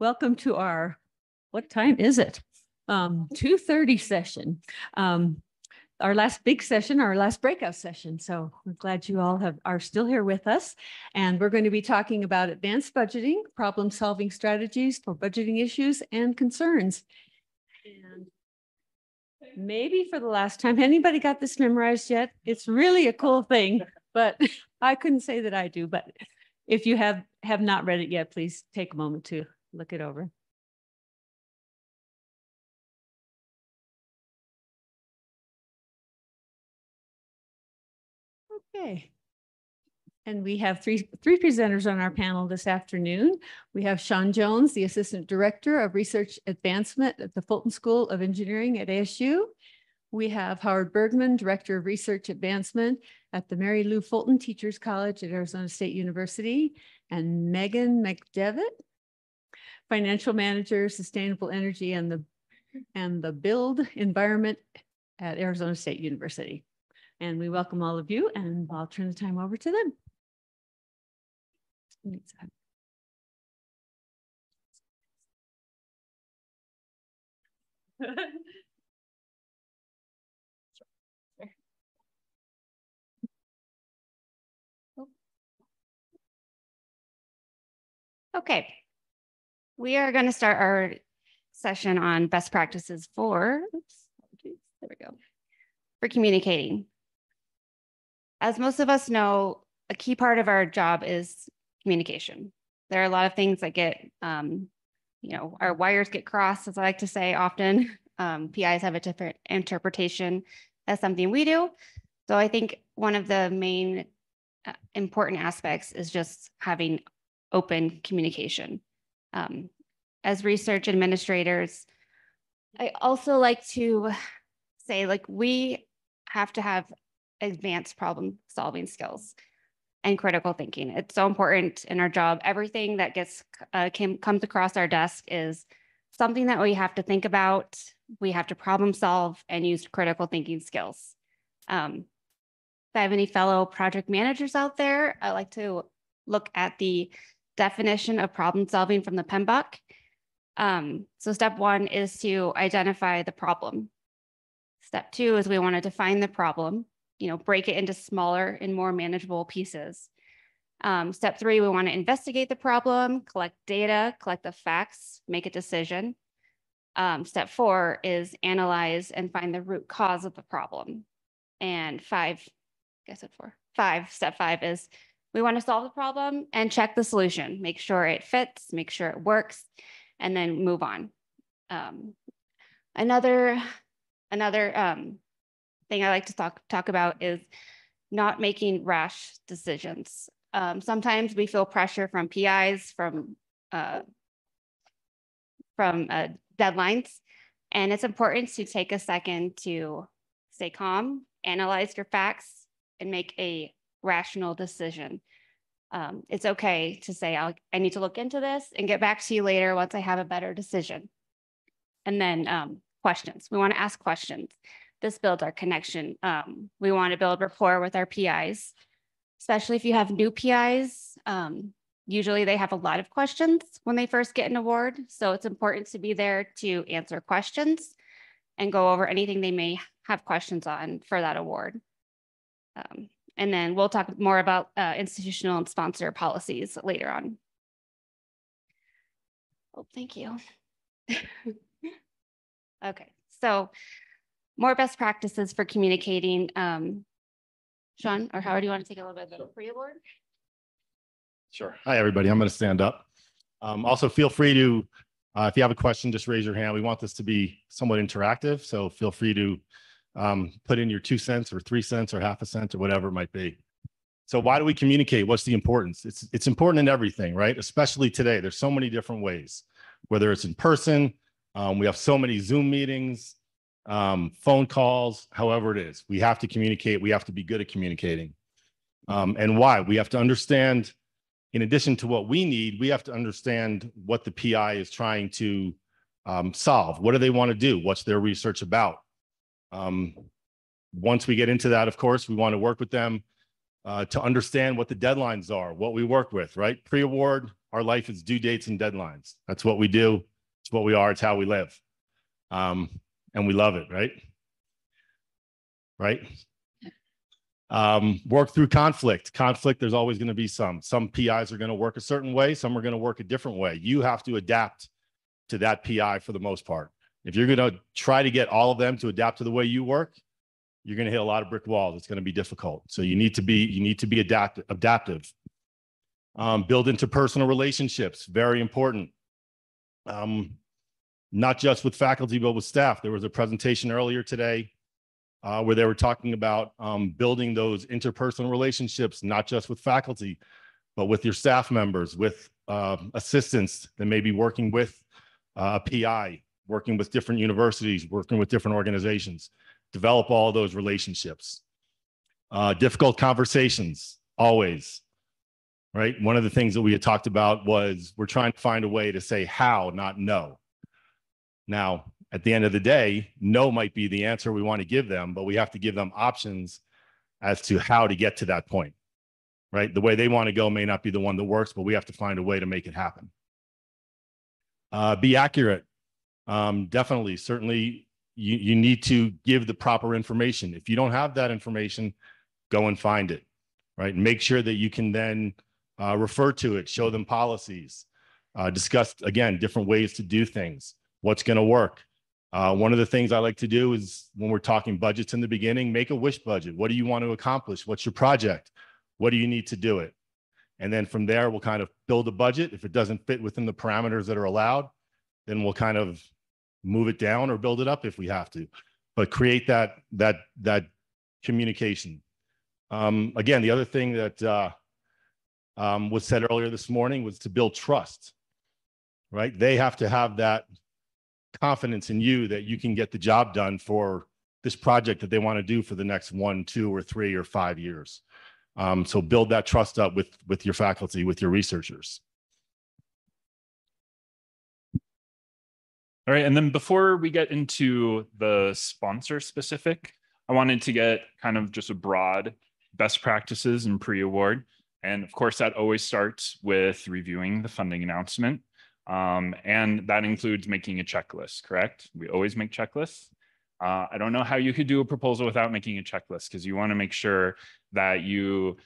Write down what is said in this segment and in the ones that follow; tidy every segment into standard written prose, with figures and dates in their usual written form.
Welcome to our, what time is it? 2:30 session. Our last big session, our last breakout session. So we're glad you all are still here with us. And we're going to be talking about advanced budgeting, problem-solving strategies for budgeting issues and concerns. And maybe for the last time, anybody got this memorized yet? It's really a cool thing, but I couldn't say that I do. But if you have not read it yet, please take a moment to look it over. Okay. And we have three presenters on our panel this afternoon. We have Sean Jones, the Assistant Director of Research Advancement at the Fulton School of Engineering at ASU. We have Howard Bergman, Director of Research Advancement at the Mary Lou Fulton Teachers College at Arizona State University, and Megan McDevitt, Financial Manager, Sustainable Energy and the Build Environment at Arizona State University. And we welcome all of you, and I'll turn the time over to them. Okay, we are going to start our session on best practices for, there we go, for communicating. As most of us know, a key part of our job is communication. There are a lot of things that get, our wires get crossed, as I like to say often. PIs have a different interpretation as something we do. So I think one of the main important aspects is just having open communication. As research administrators, I also like to say, we have to have advanced problem solving skills and critical thinking. It's so important in our job. Everything that comes across our desk is something that we have to think about. We have to problem solve and use critical thinking skills. If I have any fellow project managers out there, I like to look at the definition of problem solving from the PMBOK. So step one is to identify the problem. Step two is we want to define the problem, break it into smaller and more manageable pieces. Step three, we want to investigate the problem, collect data, collect the facts, make a decision. Step four is analyze and find the root cause of the problem. And step five is we want to solve the problem and check the solution, make sure it fits, make sure it works, and then move on. Another thing I like to talk about is not making rash decisions. Sometimes we feel pressure from PIs, from deadlines, and it's important to take a second to stay calm, analyze your facts, and make a rational decision. It's okay to say, I need to look into this and get back to you later once I have a better decision. And then questions. We want to ask questions. This builds our connection. We want to build rapport with our PIs, especially if you have new PIs. Usually they have a lot of questions when they first get an award. So it's important to be there to answer questions and go over anything they may have questions on for that award. And then we'll talk more about institutional and sponsor policies later on. Oh, thank you. Okay, so more best practices for communicating. Sean or Howard, do you want to take a little bit of the pre-award? Sure. Hi, everybody. I'm going to stand up. Also, feel free to, if you have a question, just raise your hand. We want this to be somewhat interactive, so feel free to put in your 2 cents or 3 cents or half a cent or whatever it might be. So why do we communicate? What's the importance? It's important in everything, right? Especially today. There's so many different ways, whether it's in person, we have so many Zoom meetings, phone calls, however it is. We have to communicate. We have to be good at communicating. And why? We have to understand, in addition to what we need, we have to understand what the PI is trying to solve. What do they want to do? What's their research about? Once we get into that, of course, we want to work with them to understand what the deadlines are, what we work with, right? Pre-award, Our life is due dates and deadlines. That's what we do. It's what we are. It's how we live. And we love it, right? Right? Work through conflict. Conflict, there's always going to be some. Some PIs are going to work a certain way. Some are going to work a different way. You have to adapt to that PI for the most part. If you're going to try to get all of them to adapt to the way you work, you're going to hit a lot of brick walls. It's going to be difficult. So you need to be adaptive. Build interpersonal relationships, very important. Not just with faculty, but with staff. There was a presentation earlier today where they were talking about building those interpersonal relationships, not just with faculty, but with your staff members, with assistants that may be working with a PI, working with different universities, working with different organizations. Develop all those relationships. Difficult conversations, always, right? One of the things that we had talked about was we're trying to find a way to say how, not no. Now, at the end of the day, no might be the answer we want to give them, but we have to give them options as to how to get to that point, right? The way they want to go may not be the one that works, but we have to find a way to make it happen. Be accurate. Definitely, certainly, you need to give the proper information. If you don't have that information, go and find it, right? Make sure that you can then refer to it, show them policies, discuss, again, different ways to do things, what's going to work. One of the things I like to do is when we're talking budgets in the beginning, make a wish budget. What do you want to accomplish? What's your project? What do you need to do it? And then from there, we'll kind of build a budget. If it doesn't fit within the parameters that are allowed, then we'll kind of move it down or build it up if we have to. But create that communication. Again, the other thing that was said earlier this morning was to build trust, right? They have to have that confidence in you that you can get the job done for this project that they want to do for the next 1, 2, or 3 or 5 years. So build that trust up with your faculty, with your researchers. All right, and then before we get into the sponsor specific, I wanted to get kind of just a broad best practices and pre-award. And of course, that always starts with reviewing the funding announcement. And that includes making a checklist, correct? We always make checklists. I don't know how you could do a proposal without making a checklist, because you want to make sure that you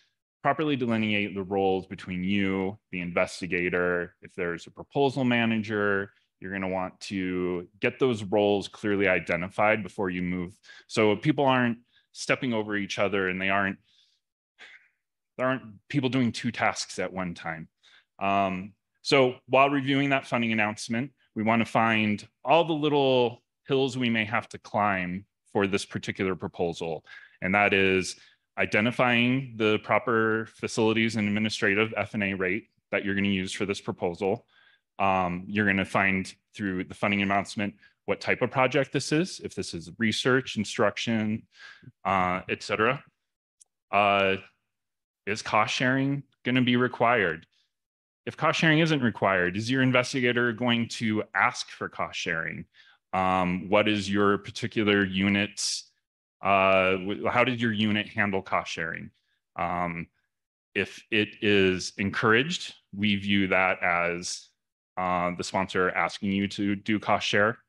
properly delineate the roles between you, the investigator. If there's a proposal manager, you're going to want to get those roles clearly identified before you move. So people aren't stepping over each other, and there aren't people doing 2 tasks at one time. So while reviewing that funding announcement, we want to find all the little hills we may have to climb for this particular proposal. And that is identifying the proper facilities and administrative F&A rate that you're going to use for this proposal. You're going to find through the funding announcement what type of project this is, if this is research, instruction, et cetera. Is cost sharing going to be required? If cost sharing isn't required, is your investigator going to ask for cost sharing? What is your particular unit's, how did your unit handle cost sharing? If it is encouraged, we view that as the sponsor asking you to do cost share.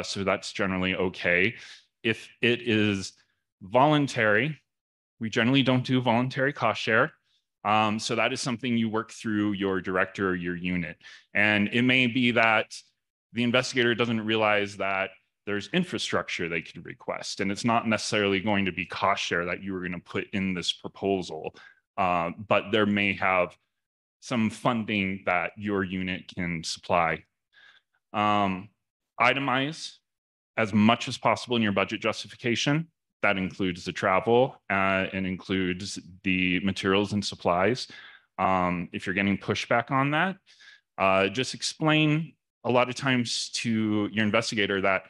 So that's generally okay. If it is voluntary, we generally don't do voluntary cost share. So that is something you work through your director or your unit. And it may be that the investigator doesn't realize that there's infrastructure they could request, and it's not necessarily going to be cost share that you were going to put in this proposal, but there may have some funding that your unit can supply. Itemize as much as possible in your budget justification. That includes the travel and includes the materials and supplies. If you're getting pushback on that, just explain a lot of times to your investigator that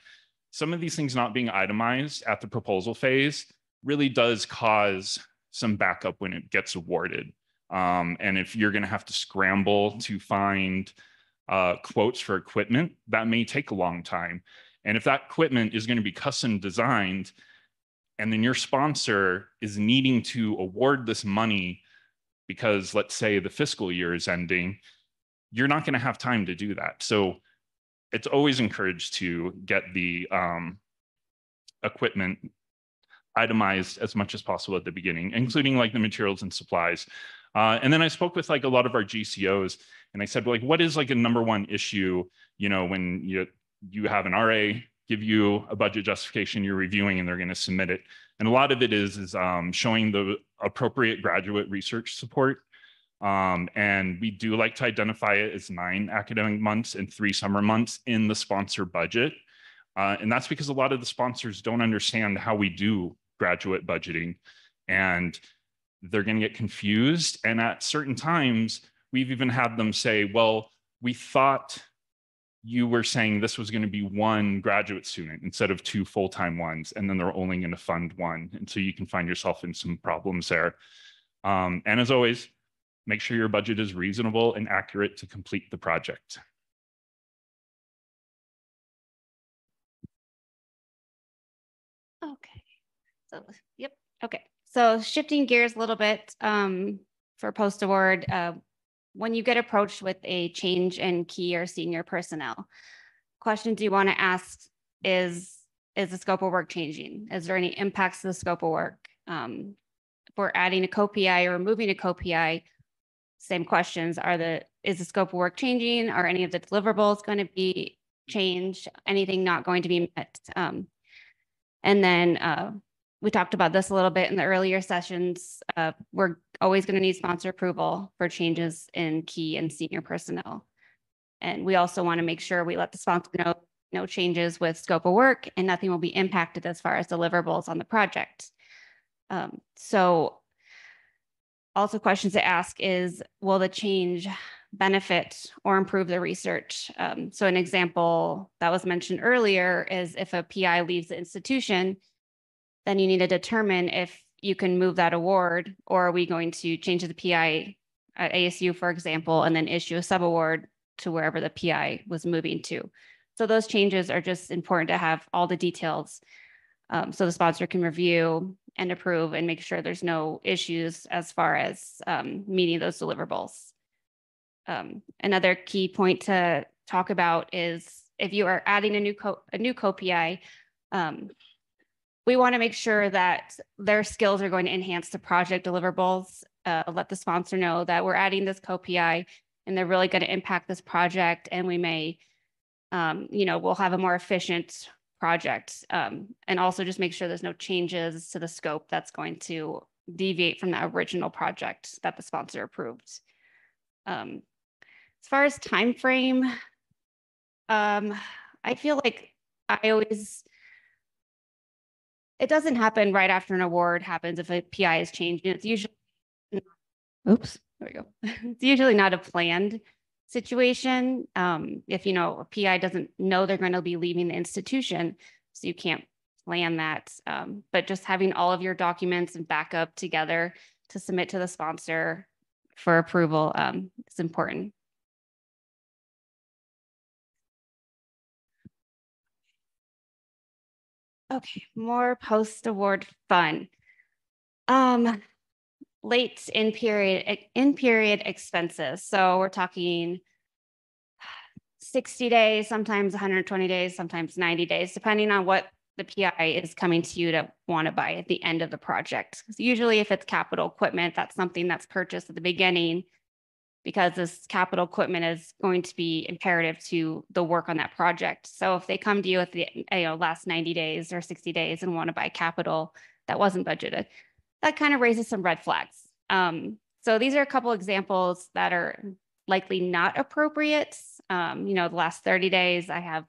some of these things not being itemized at the proposal phase really does cause some backup when it gets awarded. And if you're going to have to scramble to find quotes for equipment, that may take a long time. And if that equipment is going to be custom designed, and then your sponsor is needing to award this money because, let's say, the fiscal year is ending, you're not going to have time to do that. So it's always encouraged to get the equipment itemized as much as possible at the beginning, including like the materials and supplies. And then I spoke with like a lot of our GCOs, and I said, like, what is like a number one issue, when you have an RA give you a budget justification you're reviewing and they're going to submit it. And a lot of it is showing the appropriate graduate research support. And we do like to identify it as 9 academic months and 3 summer months in the sponsor budget. And that's because a lot of the sponsors don't understand how we do graduate budgeting, and they're going to get confused. And at certain times, we've even had them say, well, we thought you were saying this was going to be 1 graduate student instead of 2 full-time ones, and then they're only going to fund 1. And so you can find yourself in some problems there. And as always, make sure your budget is reasonable and accurate to complete the project. Okay. So, yep. Okay. So shifting gears a little bit for post-award, when you get approached with a change in key or senior personnel, questions you want to ask is the scope of work changing? Is there any impacts to the scope of work? If we're adding a co-PI or removing a co-PI, same questions. Is the scope of work changing? Are any of the deliverables going to be changed? Anything not going to be met? And then we talked about this a little bit in the earlier sessions. We're always going to need sponsor approval for changes in key and senior personnel. And we also want to make sure we let the sponsor know no changes with scope of work and nothing will be impacted as far as deliverables on the project. So also questions to ask is, will the change benefit or improve the research? So an example that was mentioned earlier is if a PI leaves the institution, then you need to determine if you can move that award, or are we going to change the PI at ASU, for example, and then issue a subaward to wherever the PI was moving to. So those changes are just important to have all the details so the sponsor can review and approve and make sure there's no issues as far as meeting those deliverables. Another key point to talk about is if you are adding a new co-PI, we want to make sure that their skills are going to enhance the project deliverables. Let the sponsor know that we're adding this co-PI and they're really going to impact this project, and we may, we'll have a more efficient project, and also just make sure there's no changes to the scope that's going to deviate from the original project that the sponsor approved. As far as time frame, I feel like it doesn't happen right after an award happens if a PI is changing. It's usually, oops, there we go. It's usually not a planned situation. If, a PI doesn't know they're going to be leaving the institution, so you can't plan that. But just having all of your documents and backup together to submit to the sponsor for approval is important. Okay, more post-award fun. Late in period expenses. So we're talking 60 days, sometimes 120 days, sometimes 90 days, depending on what the PI is coming to you to want to buy at the end of the project. So usually if it's capital equipment, that's something that's purchased at the beginning because this capital equipment is going to be imperative to the work on that project. So if they come to you at the last 90 days or 60 days and want to buy capital that wasn't budgeted, that kind of raises some red flags. So these are a couple examples that are likely not appropriate. The last 30 days, I have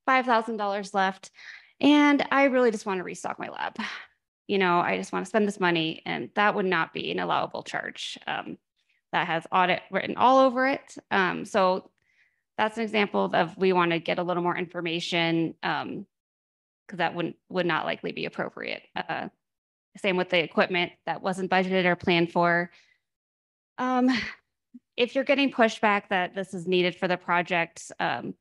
$5,000 left and I really just want to restock my lab. I just want to spend this money, and that would not be an allowable charge. That has audit written all over it. So that's an example of we want to get a little more information because that would not likely be appropriate. Same with the equipment that wasn't budgeted or planned for. If you're getting pushback that this is needed for the project, we're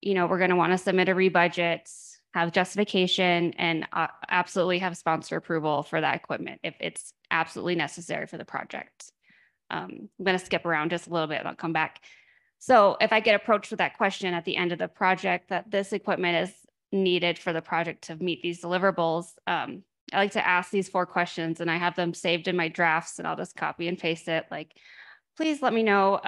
going to want to submit a rebudget, have justification, and absolutely have sponsor approval for that equipment if it's absolutely necessary for the project. I'm going to skip around just a little bit and I'll come back. So if I get approached with that question at the end of the project that this equipment is needed for the project to meet these deliverables, I like to ask these 4 questions, and I have them saved in my drafts, and I'll just copy and paste it. Like, please let me know,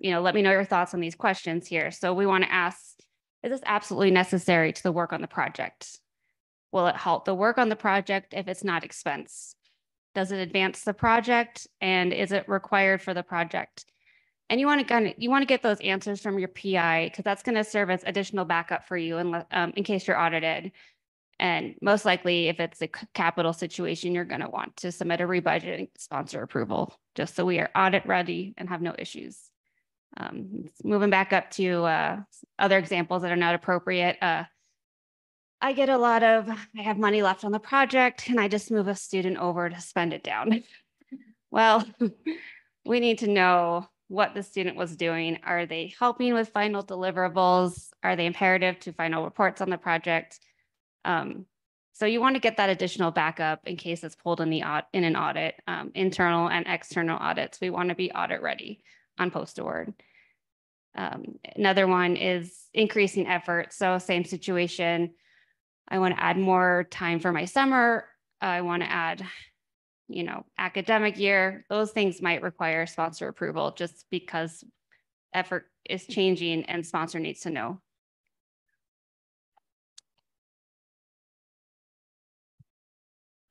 let me know your thoughts on these questions here. So we want to ask, is this absolutely necessary to the work on the project? Will it halt the work on the project if it's not expense? Does it advance the project? And is it required for the project? And you want to get those answers from your PI, because that's going to serve as additional backup for you in case you're audited. And most likely, if it's a capital situation, you're going to want to submit a rebudgeting sponsor approval, just so we are audit ready and have no issues. Moving back up to other examples that are not appropriate. I have money left on the project, and I just move a student over to spend it down. Well, we need to know what the student was doing. Are they helping with final deliverables? Are they imperative to final reports on the project? So you want to get that additional backup in case it's pulled in an audit, internal and external audits. We want to be audit ready on post-award. Another one is increasing effort. So same situation. I want to add more time for my summer. I want to add, academic year. Those things might require sponsor approval just because effort is changing and sponsor needs to know.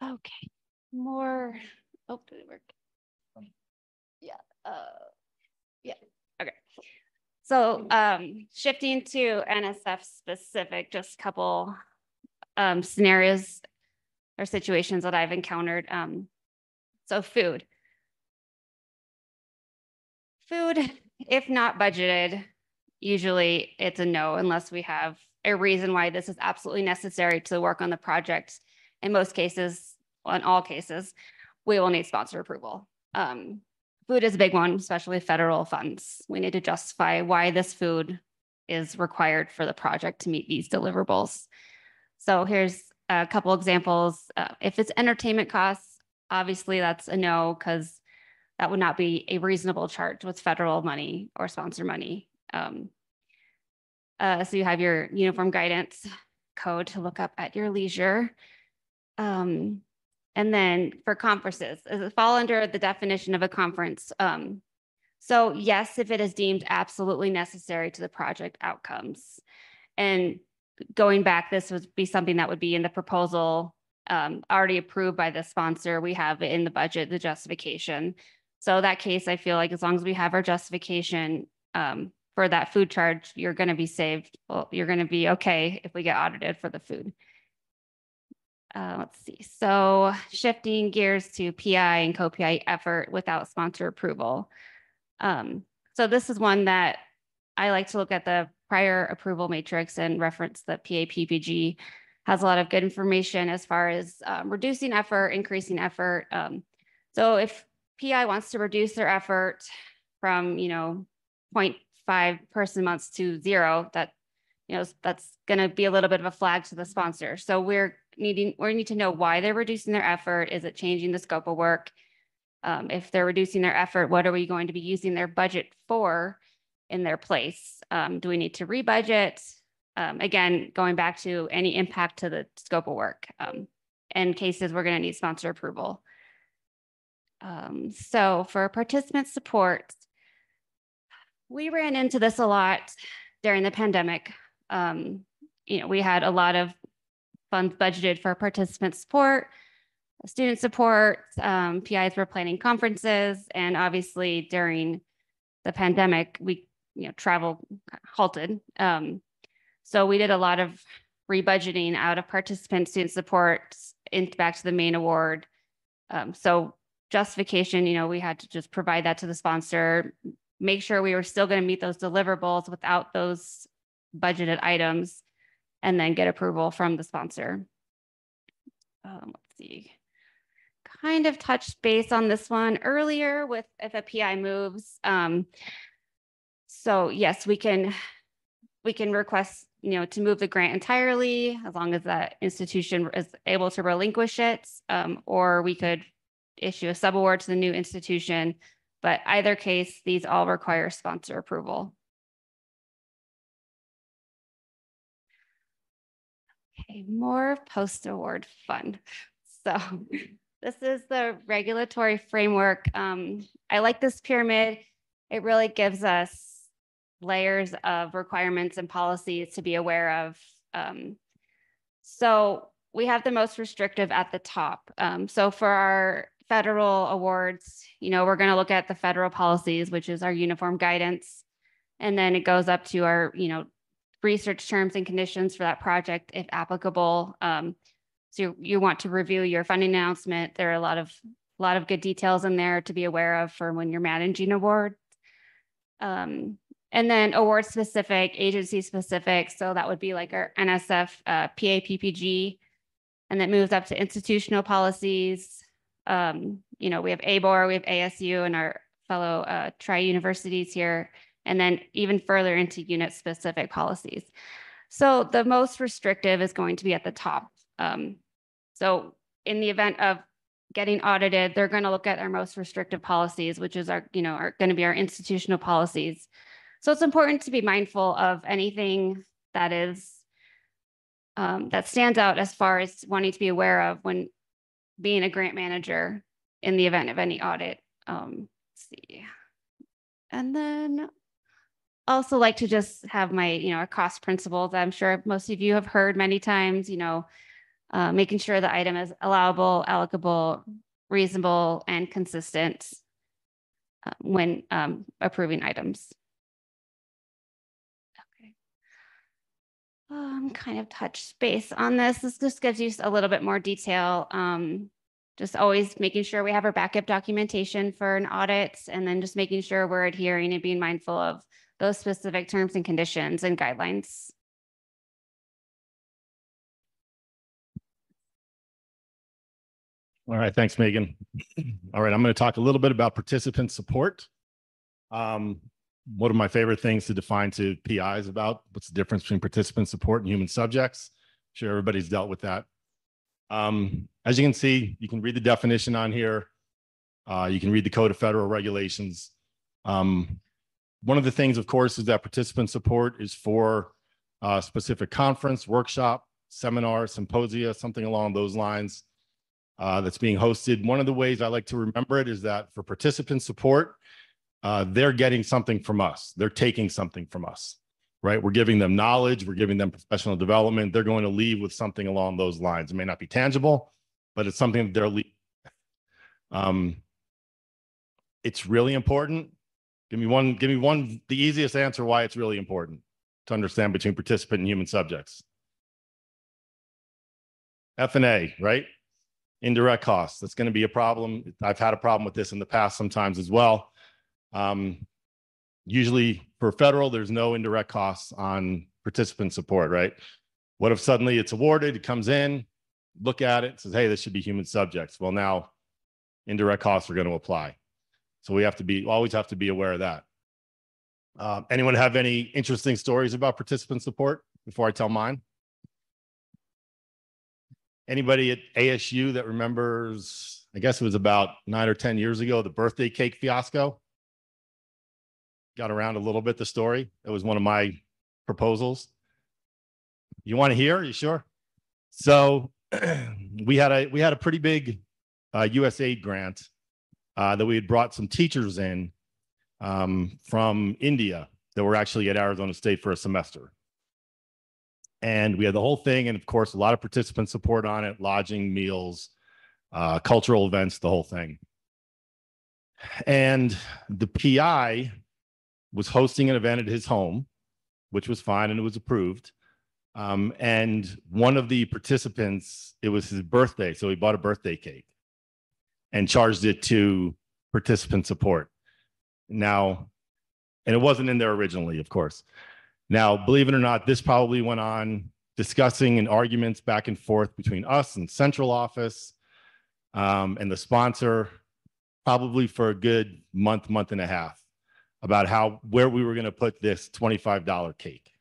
Okay, more. Oh, did it work? Yeah. Yeah. Okay. So shifting to NSF specific, just a couple scenarios or situations that I've encountered. So food, if not budgeted, usually it's a no unless we have a reason why this is absolutely necessary to work on the project. In most cases, in all cases, we will need sponsor approval. Food is a big one, especially federal funds. We need to justify why this food is required for the project to meet these deliverables. So here's a couple examples. If it's entertainment costs, obviously that's a no, because that would not be a reasonable charge with federal money or sponsor money. So you have your uniform guidance code to look up at your leisure. And then for conferences, does it fall under the definition of a conference? So yes, if it is deemed absolutely necessary to the project outcomes. And going back, this would be something that would be in the proposal already approved by the sponsor. We have it in the budget, the justification. So that case, I feel like as long as we have our justification for that food charge, you're going to be saved. Well, you're going to be okay if we get audited for the food. Let's see. So shifting gears to PI and co-PI effort without sponsor approval. So this is one that I like to look at the prior approval matrix and reference the PAPPG. Has a lot of good information as far as reducing effort, increasing effort. So if PI wants to reduce their effort from 0.5 person months to 0, that that's going to be a little bit of a flag to the sponsor. So we need to know why they're reducing their effort. Is it changing the scope of work? If they're reducing their effort, what are we going to be using their budget for in their place? Do we need to rebudget? Again, going back to any impact to the scope of work. In cases, we're going to need sponsor approval. So for participant support, we ran into this a lot during the pandemic. We had a lot of funds budgeted for participant support, student support, PIs were planning conferences, and obviously during the pandemic, travel halted. So we did a lot of rebudgeting out of participant student support back to the main award. So justification, we had to just provide that to the sponsor, make sure we were still going to meet those deliverables without those budgeted items, and then get approval from the sponsor. Let's see. Kind of touched base on this one earlier with if a PI moves. So yes, we can request to move the grant entirely as long as that institution is able to relinquish it, or we could issue a subaward to the new institution. But either case, these all require sponsor approval. Okay, more post-award fun. So this is the regulatory framework. I like this pyramid. It really gives us layers of requirements and policies to be aware of. So we have the most restrictive at the top. So for our federal awards, we're going to look at the federal policies, which is our uniform guidance. And then it goes up to our, research terms and conditions for that project, if applicable. So you want to review your funding announcement. There are a lot of good details in there to be aware of for when you're managing awards. And then award specific, agency specific. So that would be like our NSF, PAPPG, and that moves up to institutional policies. We have ABOR, we have ASU, and our fellow tri-universities here, and then even further into unit specific policies. So the most restrictive is going to be at the top. So in the event of getting audited, they're going to look at our most restrictive policies, which is are going to be our institutional policies. So it's important to be mindful of anything that is that stands out as far as wanting to be aware of when being a grant manager in the event of any audit. Let's see. And then also like to just have my, cost principles. I'm sure most of you have heard many times, making sure the item is allowable, allocable, reasonable, and consistent when approving items. Okay. Kind of touch base on this. This just gives you a little bit more detail. Just always making sure we have our backup documentation for an audit, and then just making sure we're adhering and being mindful of those specific terms and conditions and guidelines. All right, thanks, Megan. All right, I'm going to talk a little bit about participant support. One of my favorite things to define to PIs about what's the difference between participant support and human subjects. I'm sure everybody's dealt with that. As you can see, you can read the definition on here. You can read the Code of Federal Regulations. One of the things, of course, is that participant support is for a specific conference, workshop, seminar, symposia, something along those lines that's being hosted. One of the ways I like to remember it is that for participant support, they're getting something from us. They're taking something from us, right? We're giving them knowledge. We're giving them professional development. They're going to leave with something along those lines. It may not be tangible, but it's something that they're leaving. It's really important. Give me one, the easiest answer why it's really important to understand between participant and human subjects. F&A, right? Indirect costs. That's going to be a problem. I've had a problem with this in the past sometimes as well. Usually for federal, there's no indirect costs on participant support, right? What if suddenly it's awarded, it comes in, look at it, says, hey, this should be human subjects. Well, now indirect costs are going to apply. So we always have to be aware of that. Anyone have any interesting stories about participant support before I tell mine? Anybody at ASU that remembers, I guess it was about 9 or 10 years ago, the birthday cake fiasco? Got around a little bit, the story. It was one of my proposals. You want to hear? Are you sure? So we had a pretty big USAID grant that we had brought some teachers in from India that were actually at Arizona State for a semester. And we had the whole thing, and of course, a lot of participant support on it, lodging, meals, cultural events, the whole thing. And the PI was hosting an event at his home, which was fine and it was approved. And one of the participants, it was his birthday, so he bought a birthday cake and charged it to participant support. Now, and it wasn't in there originally, of course. Now, believe it or not, this probably went on discussing and arguments back and forth between us and central office and the sponsor, probably for a good month and a half, about where we were going to put this $25 cake.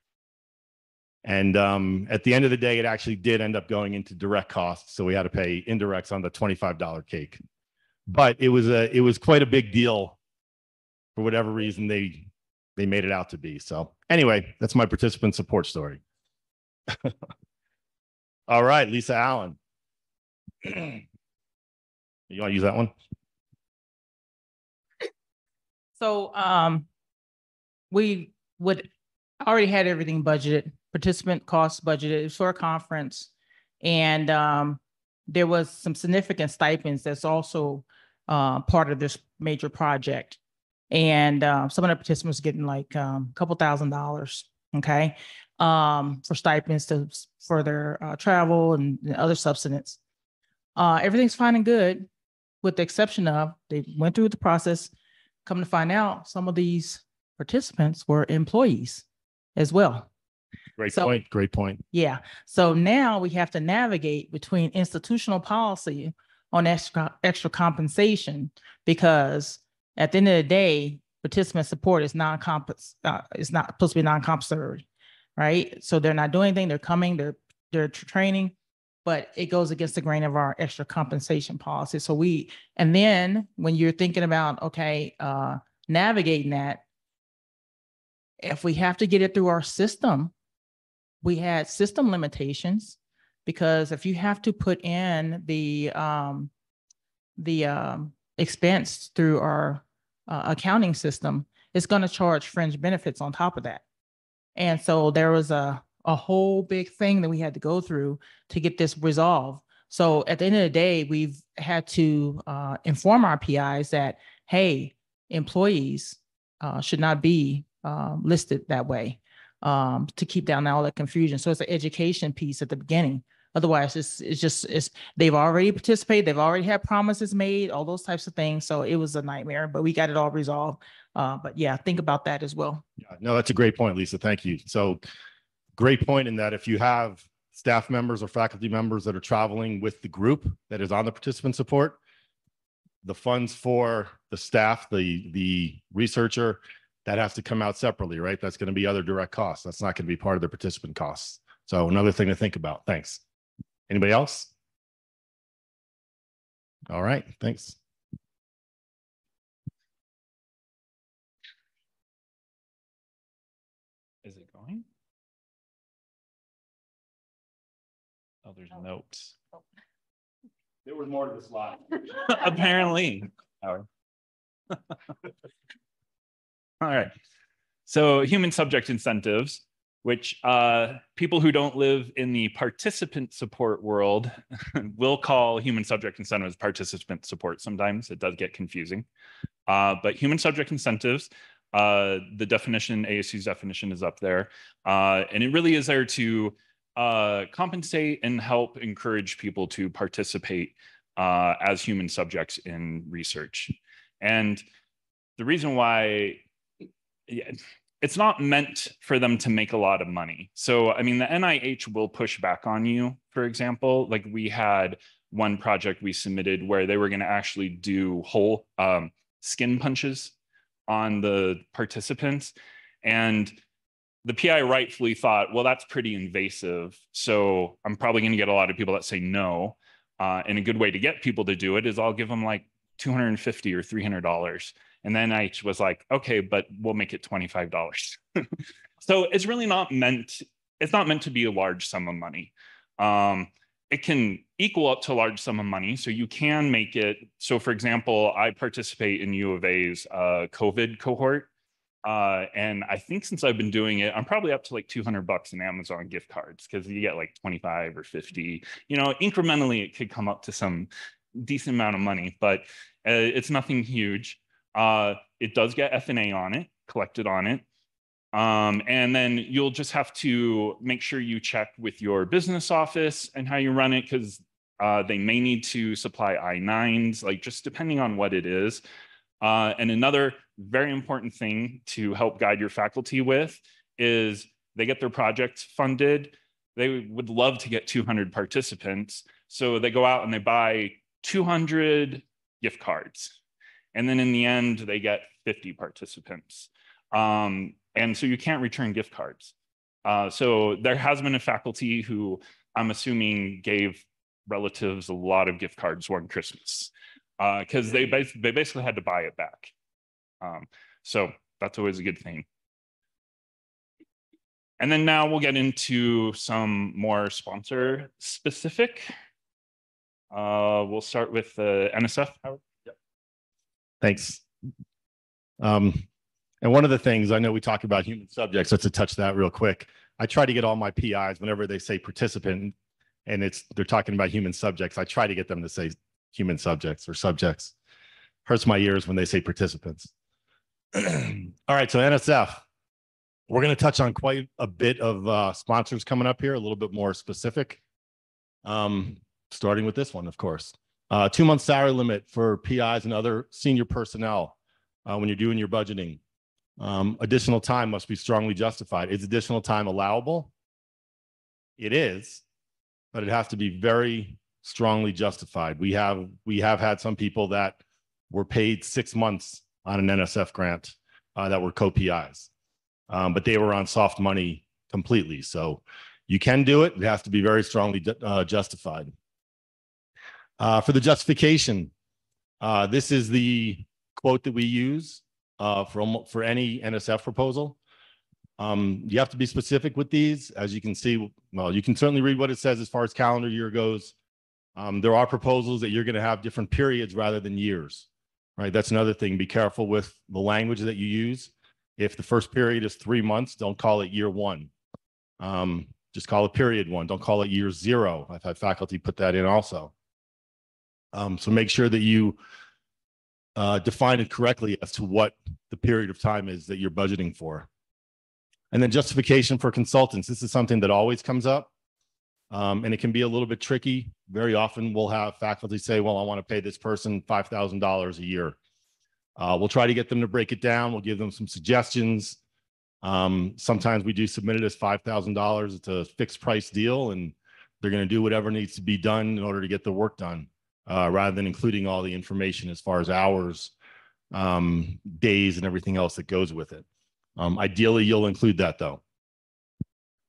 And at the end of the day, it actually did end up going into direct costs. So we had to pay indirects on the $25 cake. But it was quite a big deal for whatever reason they made it out to be. So anyway, that's my participant support story. All right, Lisa Allen. You want to use that one? So we would already had everything budgeted, participant costs budgeted. It was for a conference. And there was some significant stipends that's also part of this major project. And some of the participants getting like a couple $1,000s, okay, for stipends for their travel and other subsistence. Everything's fine and good, with the exception of they went through the process. Come to find out, some of these participants were employees as well. Great point. Great point. Yeah. So now we have to navigate between institutional policy on extra compensation, because at the end of the day, participant support is it's not supposed to be non-compensatory, right? So they're not doing anything. They're coming. They're training, but it goes against the grain of our extra compensation policy. So and then when you're thinking about, okay, navigating that, if we have to get it through our system, we had system limitations, because if you have to put in the expense through our accounting system, it's going to charge fringe benefits on top of that. And so there was a whole big thing that we had to go through to get this resolved. So at the end of the day, we've had to inform our PIs that, hey, employees should not be listed that way, to keep down all that confusion. So it's an education piece at the beginning. Otherwise, it's they've already participated, they've already had promises made, all those types of things. So it was a nightmare, but we got it all resolved. But yeah, think about that as well. Yeah, no, that's a great point, Lisa. Thank you. So great point in that if you have staff members or faculty members that are traveling with the group that is on the participant support, the funds for the staff, the researcher, that has to come out separately, right? That's going to be other direct costs. That's not going to be part of the participant costs. So another thing to think about. Thanks. Anybody else? All right, thanks. Is it going? Oh, there's notes. There was more to the slide. Apparently. All right. So human subject incentives, which people who don't live in the participant support world will call human subject incentives participant support. Sometimes it does get confusing. But human subject incentives, the definition, ASU's definition is up there. And it really is there to compensate and help encourage people to participate as human subjects in research. And the reason why, it's not meant for them to make a lot of money. So, I mean, the NIH will push back on you, for example. Like we had one project we submitted where they were going to actually do whole skin punches on the participants. And the PI rightfully thought, well, that's pretty invasive. So I'm probably going to get a lot of people that say no. And a good way to get people to do it is I'll give them like $250 or $300. And then I was like, okay, but we'll make it $25. So it's really not meant, it's not meant to be a large sum of money. It can equal up to a large sum of money. So you can make it. So for example, I participate in U of A's COVID cohort. And I think since I've been doing it, I'm probably up to like $200 in Amazon gift cards, because you get like 25 or 50, you know, incrementally it could come up to some decent amount of money, but it's nothing huge. It does get F&A on it, collected on it. And then you'll just have to make sure you check with your business office and how you run it, because they may need to supply I-9s, like just depending on what it is. And another very important thing to help guide your faculty with is they get their projects funded. They would love to get 200 participants. So they go out and they buy 200 gift cards. And then in the end, they get 50 participants. And so you can't return gift cards. So there has been a faculty who I'm assuming gave relatives a lot of gift cards one Christmas, because they basically had to buy it back. So that's always a good thing. And then now we'll get into some more sponsor specific. We'll start with the NSF. Yep. Thanks. And one of the things, I know we talk about human subjects, let's touch that real quick. I try to get all my PIs whenever they say participant and they're talking about human subjects, I try to get them to say human subjects or subjects. Hurts my ears when they say participants. All right, so NSF. We're going to touch on quite a bit of sponsors coming up here, a little bit more specific. Starting with this one, of course. 2-month salary limit for PIs and other senior personnel when you're doing your budgeting. Additional time must be strongly justified. Is additional time allowable? It is, but it has to be very strongly justified. We have had some people that were paid 6 months on an NSF grant that were co-PIs, but they were on soft money completely. So you can do it. It has to be very strongly justified. For the justification, this is the quote that we use for any NSF proposal. You have to be specific with these. As you can see, well, you can certainly read what it says as far as calendar year goes. There are proposals that you're going to have different periods rather than years, right? That's another thing. Be careful with the language that you use. If the first period is 3 months, don't call it year 1. Just call it period 1. Don't call it year 0. I've had faculty put that in also. So make sure that you define it correctly as to what the period of time is that you're budgeting for. And then justification for consultants. This is something that always comes up, and it can be a little bit tricky. Very often we'll have faculty say, well, I want to pay this person $5,000 a year. We'll try to get them to break it down. We'll give them some suggestions. Sometimes we do submit it as $5,000. It's a fixed price deal, and they're going to do whatever needs to be done in order to get the work done, rather than including all the information as far as hours, days, and everything else that goes with it. Ideally, you'll include that, though.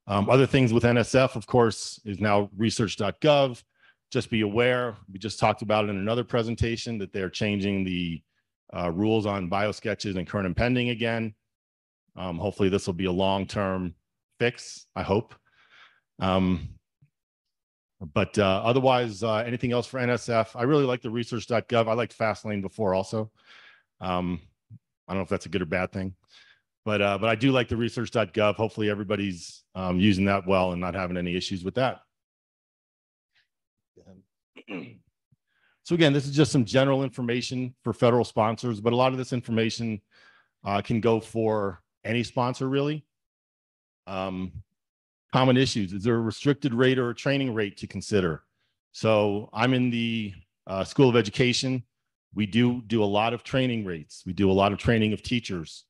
Other things with NSF, of course, is now research.gov. Just be aware, we just talked about it in another presentation, that they're changing the rules on biosketches and current and pending again. Hopefully this will be a long-term fix, I hope. But otherwise, anything else for NSF? I really like the research.gov. I liked Fastlane before also. I don't know if that's a good or bad thing, but I do like the research.gov. Hopefully everybody's using that well and not having any issues with that. So again, this is just some general information for federal sponsors, but a lot of this information can go for any sponsor, really. Common issues. Is there a restricted rate or a training rate to consider? So I'm in the School of Education. We do a lot of training rates. We do a lot of training of teachers.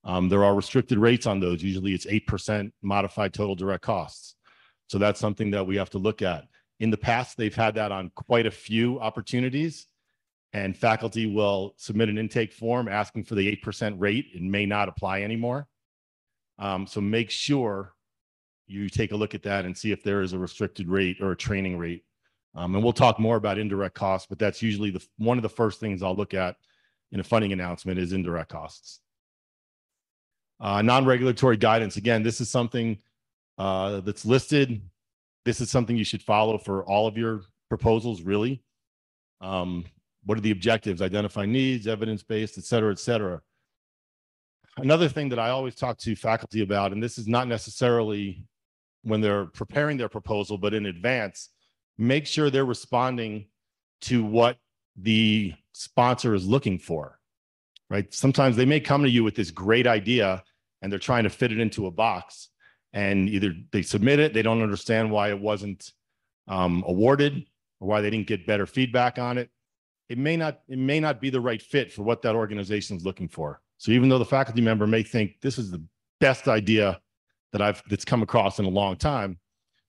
There are restricted rates on those. Usually it's 8% modified total direct costs. So that's something that we have to look at. In the past, they've had that on quite a few opportunities, and faculty will submit an intake form asking for the 8% rate. It may not apply anymore. So make sure you take a look at that and see if there is a restricted rate or a training rate. And we'll talk more about indirect costs, but that's usually one of the first things I'll look at in a funding announcement is indirect costs. Non-regulatory guidance. Again, this is something that's listed. This is something you should follow for all of your proposals, really. What are the objectives? Identify needs, evidence-based, et cetera, et cetera. Another thing that I always talk to faculty about, and this is not necessarily when they're preparing their proposal, but in advance, make sure they're responding to what the sponsor is looking for, right? Sometimes they may come to you with this great idea and they're trying to fit it into a box, and either they submit it, they don't understand why it wasn't awarded or why they didn't get better feedback on it. It may not be the right fit for what that organization is looking for. So even though the faculty member may think this is the best idea that's come across in a long time,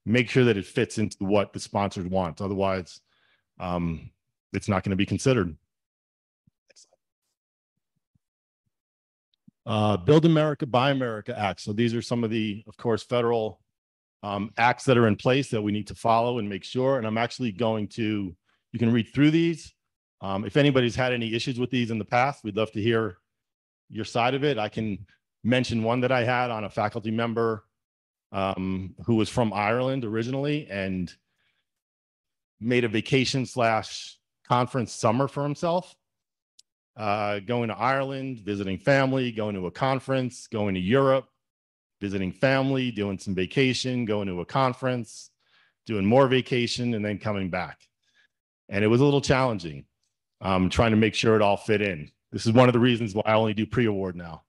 make sure that it fits into what the sponsors want. Otherwise, it's not going to be considered. Build America, Buy America Act. So these are some of the, of course, federal acts that are in place that we need to follow and make sure. And I'm actually going to, you can read through these. If anybody's had any issues with these in the past, we'd love to hear your side of it. I can mention one that I had on a faculty member who was from Ireland originally and made a vacation / conference summer for himself, going to Ireland, visiting family, going to a conference, going to Europe, visiting family, doing some vacation, going to a conference, doing more vacation, and then coming back. And it was a little challenging, trying to make sure it all fit in. This is one of the reasons why I only do pre-award now.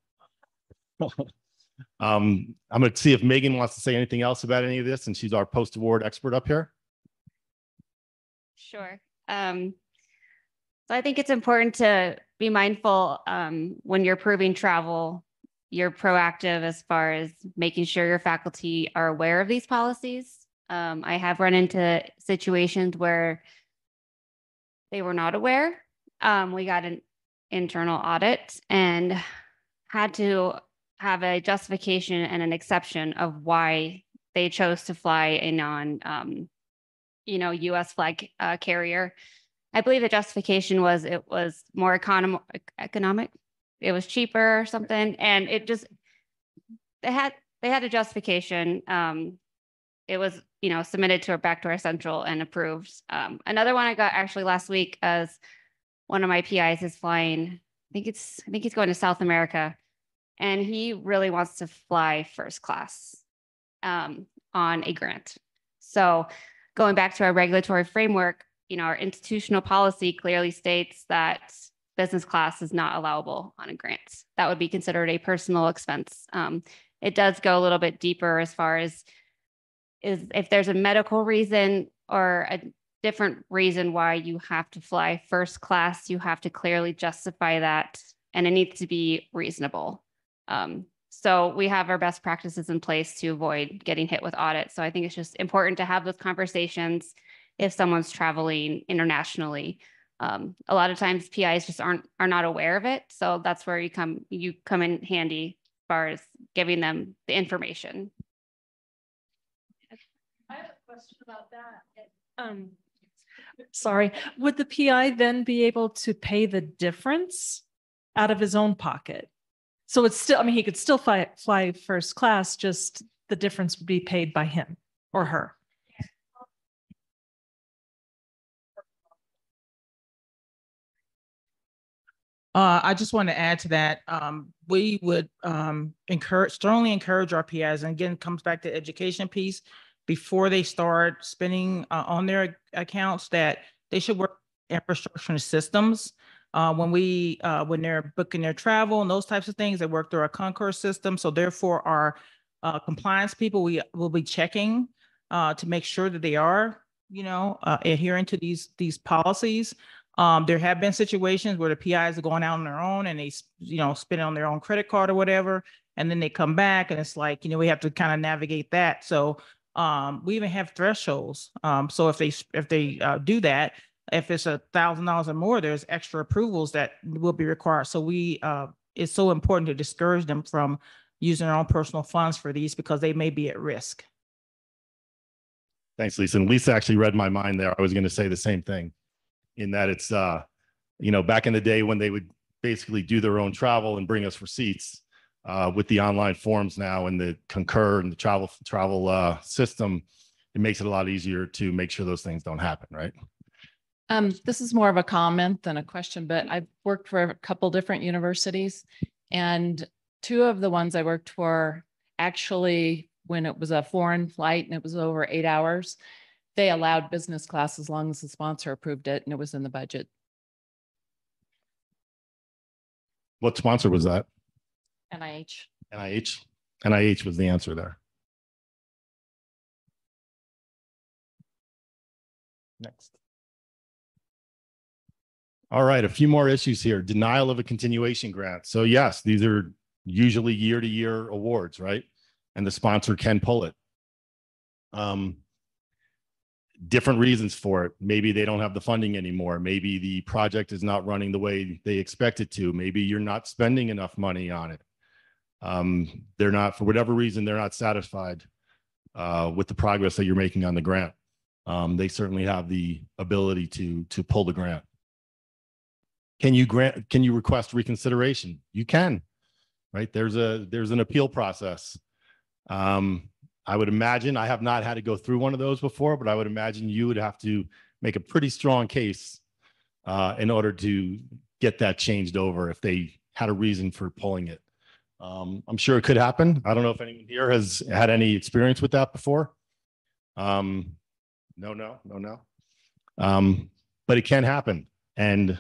I'm going to see if Megan wants to say anything else about any of this, and she's our post-award expert up here. Sure. So I think it's important to be mindful when you're approving travel, you're proactive as far as making sure your faculty are aware of these policies. I have run into situations where they were not aware. We got an internal audit and had to have a justification and an exception of why they chose to fly a non, U.S. flag carrier. I believe the justification was it was more economic. It was cheaper or something, and it just they had a justification. It was submitted to back to our central and approved. Another one I got actually last week as one of my PIs is flying. I think he's going to South America, and he really wants to fly first class on a grant. So going back to our regulatory framework, our institutional policy clearly states that business class is not allowable on a grant. That would be considered a personal expense. It does go a little bit deeper as far as if there's a medical reason or a different reason why you have to fly first class, you have to clearly justify that, and it needs to be reasonable. So we have our best practices in place to avoid getting hit with audits. So I think it's just important to have those conversations if someone's traveling internationally. A lot of times PIs just are not aware of it. So that's where you come in handy as far as giving them the information. I have a question about that. Sorry, would the PI then be able to pay the difference out of his own pocket? So it's still, he could still fly first class, just the difference would be paid by him or her. I just want to add to that. We would strongly encourage our PIs, and again, it comes back to education piece, before they start spending on their accounts, that they should work infrastructure and systems. When they're booking their travel and those types of things, they work through our Concur system. So therefore our compliance people, we will be checking to make sure that they are, adhering to these policies. There have been situations where the PIs are going out on their own and they, spend on their own credit card or whatever. And then they come back and it's like, we have to kind of navigate that. So we even have thresholds. So if they do that, if it's $1,000 or more, there's extra approvals that will be required. So it's so important to discourage them from using their own personal funds for these because they may be at risk. Thanks, Lisa. And Lisa actually read my mind there. I was going to say the same thing, in that it's, back in the day when they would basically do their own travel and bring us receipts, with the online forms now and the Concur and the travel system, it makes it a lot easier to make sure those things don't happen, right? This is more of a comment than a question, but I've worked for a couple different universities, and two of the ones I worked for, actually, when it was a foreign flight and it was over 8 hours, they allowed business class as long as the sponsor approved it and it was in the budget. What sponsor was that? NIH. NIH was the answer there. Next. All right, a few more issues here. Denial of a continuation grant. So yes, these are usually year-to-year awards, right? And the sponsor can pull it. Different reasons for it. Maybe they don't have the funding anymore. Maybe the project is not running the way they expect it to. Maybe you're not spending enough money on it. They're not, for whatever reason, they're not satisfied with the progress that you're making on the grant. They certainly have the ability to pull the grant. Can you request reconsideration? You can, right? There's an appeal process. I would imagine, I have not had to go through one of those before, but I would imagine you would have to make a pretty strong case in order to get that changed over if they had a reason for pulling it. I'm sure it could happen. I don't know if anyone here has had any experience with that before. No. But it can happen. And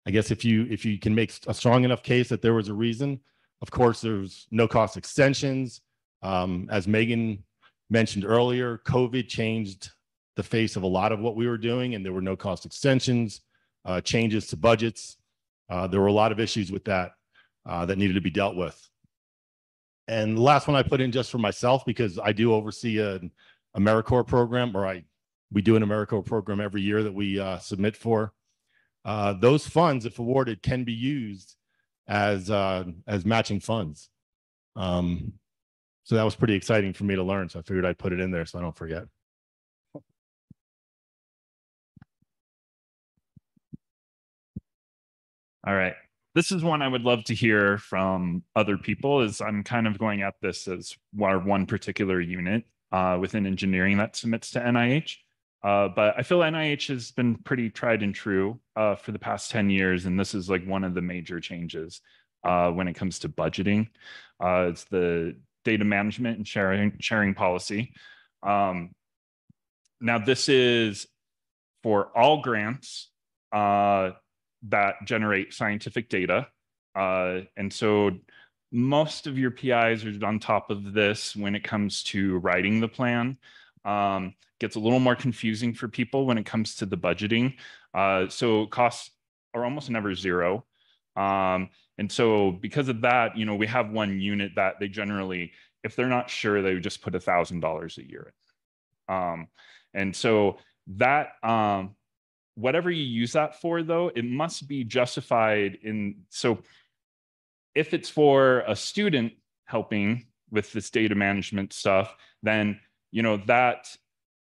I guess if you can make a strong enough case that there was a reason, of course, there's no cost extensions. As Megan mentioned earlier, COVID changed the face of a lot of what we were doing, and there were no cost extensions, changes to budgets. There were a lot of issues with that that needed to be dealt with. And the last one I put in just for myself, because I do oversee a AmeriCorps program, or we do an AmeriCorps program every year that we submit for. Those funds, if awarded, can be used as matching funds. So that was pretty exciting for me to learn. So I figured I'd put it in there so I don't forget. All right. This is one I would love to hear from other people, as I'm kind of going at this as one particular unit within engineering that submits to NIH. But I feel NIH has been pretty tried and true for the past 10 years. And this is like one of the major changes when it comes to budgeting. It's the data management and sharing policy. Now, this is for all grants that generate scientific data. And so most of your PIs are on top of this when it comes to writing the plan. Gets a little more confusing for people when it comes to the budgeting. So costs are almost never zero. And so because of that, we have one unit that they generally, if they're not sure, they would just put $1,000 a year in. And so that, whatever you use that for, though, it must be justified in. So if it's for a student helping with this data management stuff, then that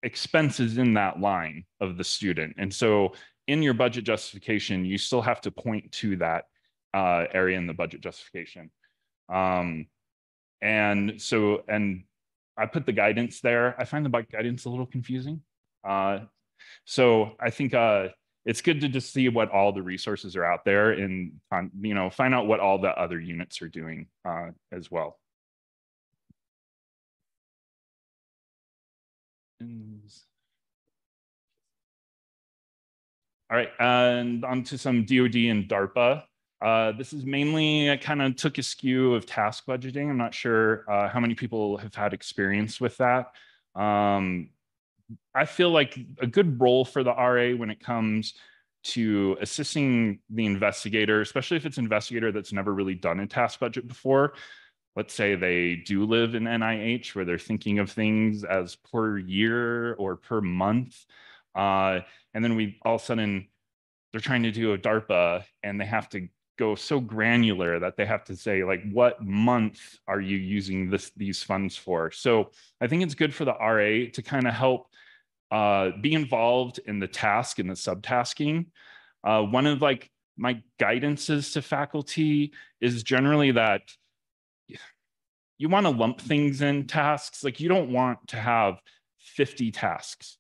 expense is in that line of the student. And so in your budget justification, you still have to point to that area in the budget justification. And I put the guidance there. I find the guidance a little confusing. So I think it's good to just see what all the resources are out there and find out what all the other units are doing as well. All right, and on to some DoD and DARPA. This is mainly, I kind of took a skew of task budgeting. I'm not sure how many people have had experience with that. I feel like a good role for the RA when it comes to assisting the investigator, especially if it's an investigator that's never really done a task budget before. Let's say they do live in NIH where they're thinking of things as per year or per month. And then all of a sudden they're trying to do a DARPA and they have to go so granular that they have to say, like, what month are you using these funds for? So I think it's good for the RA to kind of help be involved in the task and the subtasking. One of my guidances to faculty is generally that you want to lump things in tasks. Like, you don't want to have 50 tasks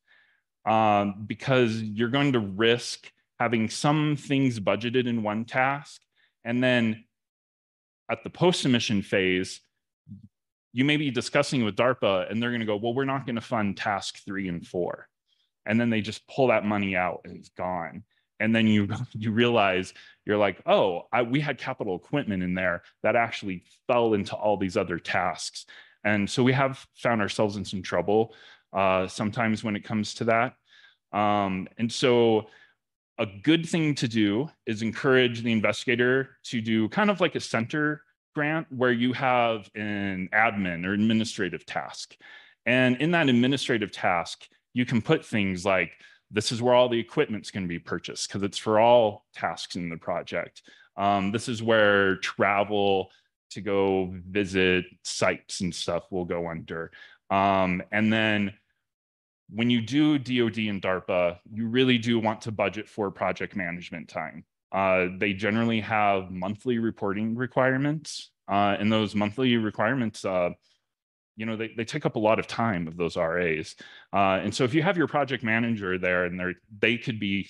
because you're going to risk having some things budgeted in one task. And then at the post-submission phase, you may be discussing with DARPA and they're going to go, well, we're not going to fund task 3 and 4. And then they just pull that money out and it's gone. And then you realize, you're like, oh, we had capital equipment in there that actually fell into all these other tasks. And so we have found ourselves in some trouble sometimes when it comes to that. And so a good thing to do is encourage the investigator to do kind of like a center grant where you have an admin or administrative task. And in that administrative task, you can put things like, this is where all the equipment's going to be purchased because it's for all tasks in the project. This is where travel to go visit sites and stuff will go under. And then when you do DoD and DARPA, you really do want to budget for project management time. They generally have monthly reporting requirements. And those monthly requirements, you know, they take up a lot of time of those RAs. And so if you have your project manager there and they could be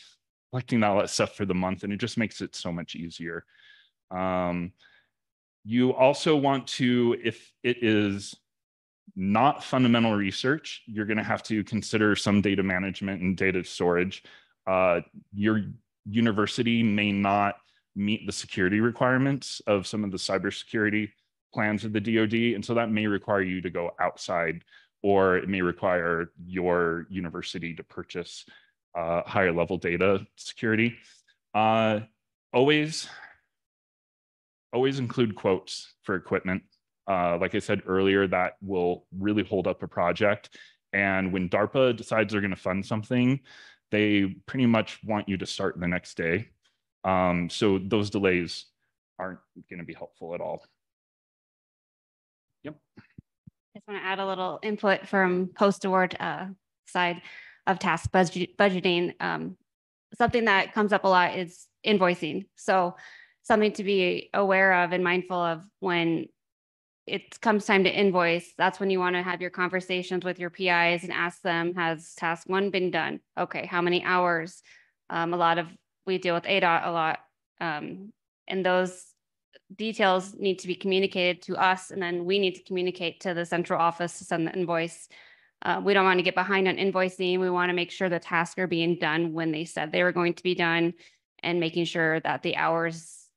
collecting all that stuff for the month, and it just makes it so much easier. You also want to, if it is not fundamental research, you're going to have to consider some data management and data storage. Your university may not meet the security requirements of some of the cybersecurity plans of the DoD, and so that may require you to go outside, or it may require your university to purchase higher level data security. Always include quotes for equipment. Like I said earlier, that will really hold up a project. And when DARPA decides they're going to fund something, they pretty much want you to start the next day. So those delays aren't going to be helpful at all. Yep. I just want to add a little input from post-award side of task budgeting. Something that comes up a lot is invoicing. So something to be aware of and mindful of when it comes time to invoice. That's when you want to have your conversations with your PIs and ask them, has task 1 been done? Okay, how many hours? We deal with ADOT a lot, and those details need to be communicated to us, and then we need to communicate to the central office to send the invoice. We don't want to get behind on invoicing. We want to make sure the tasks are being done when they said they were going to be done, and making sure that the hours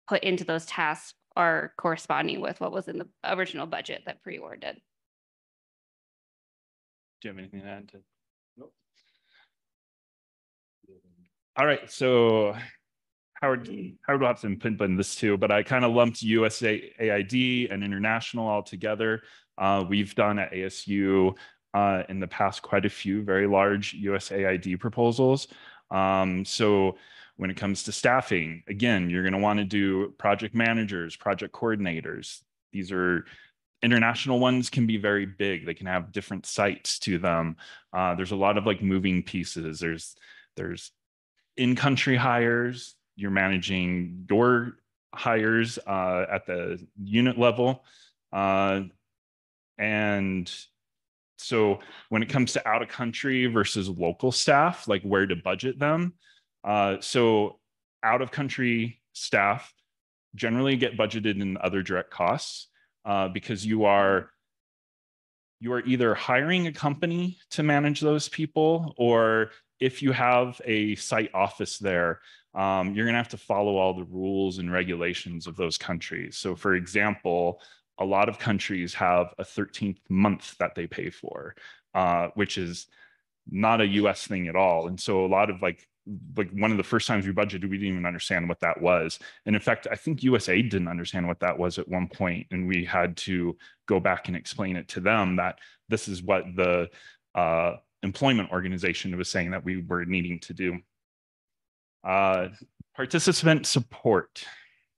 put into those tasks are corresponding with what was in the original budget that pre-award did. Do you have anything to add to? Nope. All right, so Howard will have some input in this too, but I kind of lumped USAID and international all together. We've done at ASU in the past quite a few very large USAID proposals. So when it comes to staffing, again, you're going to want to do project managers, project coordinators. These are international ones, can be very big. They can have different sites to them. There's a lot of like moving pieces. There's in-country hires. You're managing your hires at the unit level. And so when it comes to out of country versus local staff, like where to budget them. So out of country staff generally get budgeted in other direct costs because you are either hiring a company to manage those people, or if you have a site office there, you're going to have to follow all the rules and regulations of those countries. So for example, a lot of countries have a 13th month that they pay for, which is not a US thing at all. And so a lot of like one of the first times we budgeted, we didn't even understand what that was. And in fact, I think USAID didn't understand what that was at one point, and we had to go back and explain it to them that this is what the employment organization was saying that we were needing to do. Participant support.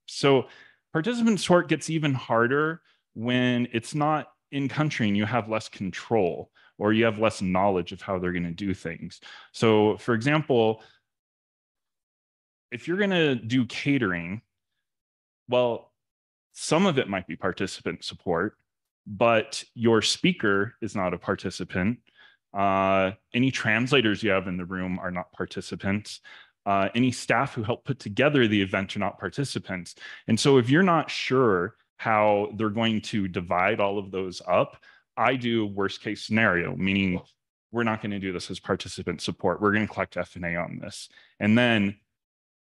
So participant support gets even harder when it's not in country and you have less control, or you have less knowledge of how they're going to do things. So for example, if you're going to do catering, well, some of it might be participant support, but your speaker is not a participant. Any translators you have in the room are not participants. Any staff who help put together the event are not participants. And so if you're not sure how they're going to divide all of those up, I do worst case scenario, meaning we're not going to do this as participant support. We're going to collect F&A on this. And then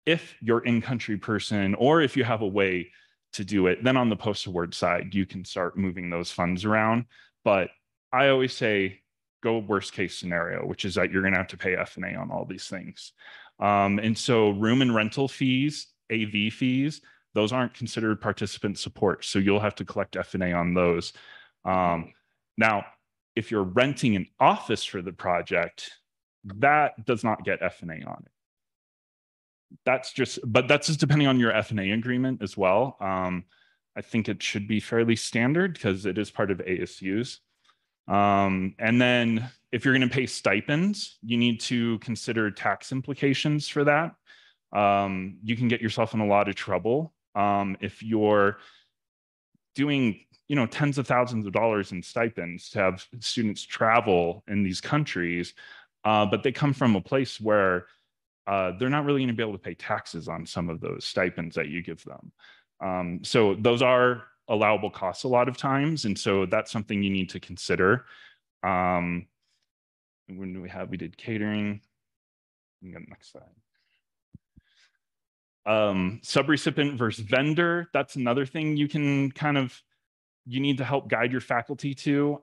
if you're in-country person, or if you have a way to do it, then on the post-award side, you can start moving those funds around. But I always say, go worst case scenario, which is that you're going to have to pay F&A on all these things. And so room and rental fees, AV fees, those aren't considered participant support. So you'll have to collect F&A on those. Now, if you're renting an office for the project, that does not get F&A on it. That's just depending on your F&A agreement as well. I think it should be fairly standard because it is part of ASU's. And then if you're going to pay stipends, you need to consider tax implications for that. You can get yourself in a lot of trouble if you're doing tens of thousands of dollars in stipends to have students travel in these countries, but they come from a place where they're not really going to be able to pay taxes on some of those stipends that you give them. So those are allowable costs a lot of times. And so that's something you need to consider. When do we did catering. You can go next slide. Subrecipient versus vendor. That's another thing you can you need to help guide your faculty to.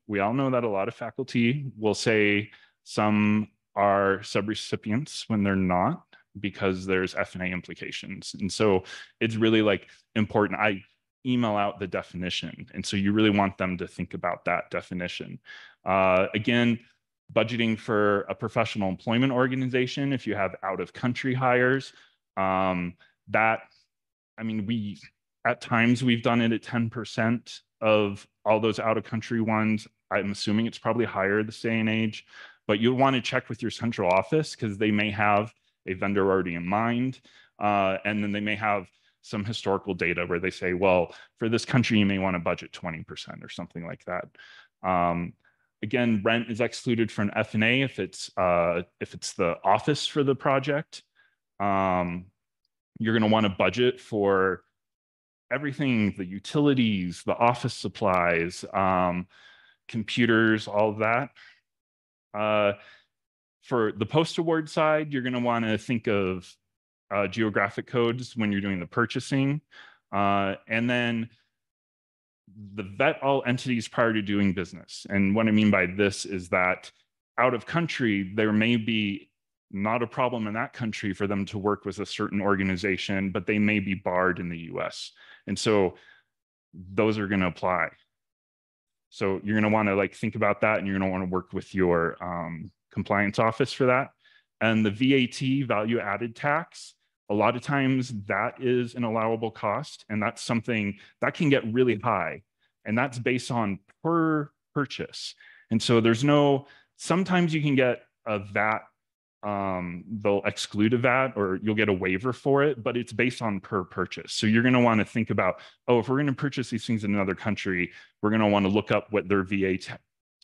We all know that a lot of faculty will say some are subrecipients when they're not, because there's F&A implications. And so it's really important. I email out the definition. And so you really want them to think about that definition. Again, budgeting for a professional employment organization, if you have out of country hires, at times we've done it at 10% of all those out of country ones. I'm assuming it's probably higher this day and age, but you'll want to check with your central office because they may have a vendor already in mind. And then they may have some historical data where they say, well, for this country, you may want to budget 20% or something like that. Again, rent is excluded from F&A if it's the office for the project. You're going to want to budget for everything, the utilities, the office supplies, computers, all of that. For the post-award side, you're going to want to think of geographic codes when you're doing the purchasing. And then vet all entities prior to doing business. And what I mean by this is that out of country, there may be not a problem in that country for them to work with a certain organization, but they may be barred in the US. And so those are going to apply. So you're going to want to think about that, and you're going to want to work with your compliance office for that. And the VAT, value added tax, a lot of times that is an allowable cost, and that's something that can get really high, and that's based on per purchase. And so sometimes you can get a VAT, they'll exclude a VAT or you'll get a waiver for it, but it's based on per purchase. So you're going to want to think about, if we're going to purchase these things in another country, we're going to want to look up what their VAT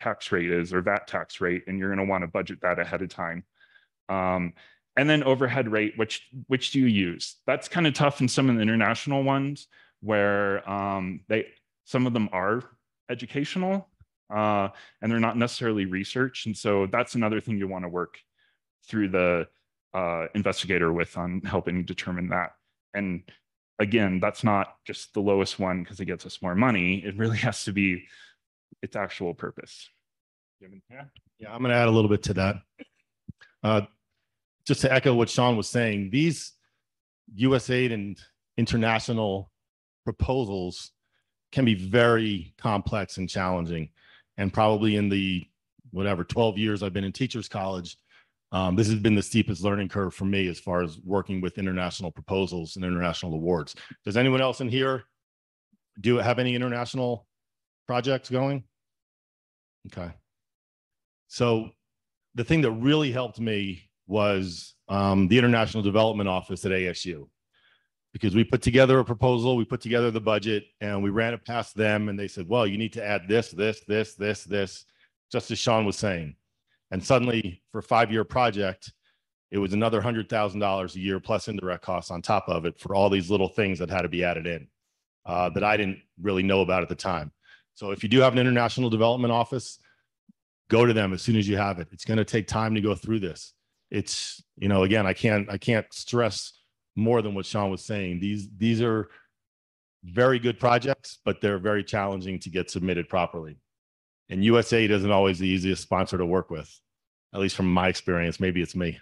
tax rate is, or VAT tax rate, and you're going to want to budget that ahead of time. And then overhead rate, which do you use? That's kind of tough in some of the international ones where some of them are educational and they're not necessarily research. And so that's another thing you want to work through the investigator with on helping determine that. And again, that's not just the lowest one because it gets us more money. It really has to be its actual purpose. Yeah, I'm going to add a little bit to that. Just to echo what Sean was saying, these USAID and international proposals can be very complex and challenging. And probably in the 12 years I've been in Teachers College, this has been the steepest learning curve for me as far as working with international proposals and international awards. Does anyone else in here have any international projects going? Okay. So the thing that really helped me was the International Development Office at ASU, because we put together a proposal, we put together the budget, and we ran it past them, and they said, well, you need to add this, just as Sean was saying. And suddenly, for a 5-year project, it was another $100,000 a year plus indirect costs on top of it for all these little things that had to be added in that I didn't really know about at the time. So if you do have an International Development Office, go to them as soon as you have it. It's going to take time to go through this. It's, again, I can't stress more than what Sean was saying. These are very good projects, but they're very challenging to get submitted properly. And USAID isn't always the easiest sponsor to work with, at least from my experience. Maybe it's me.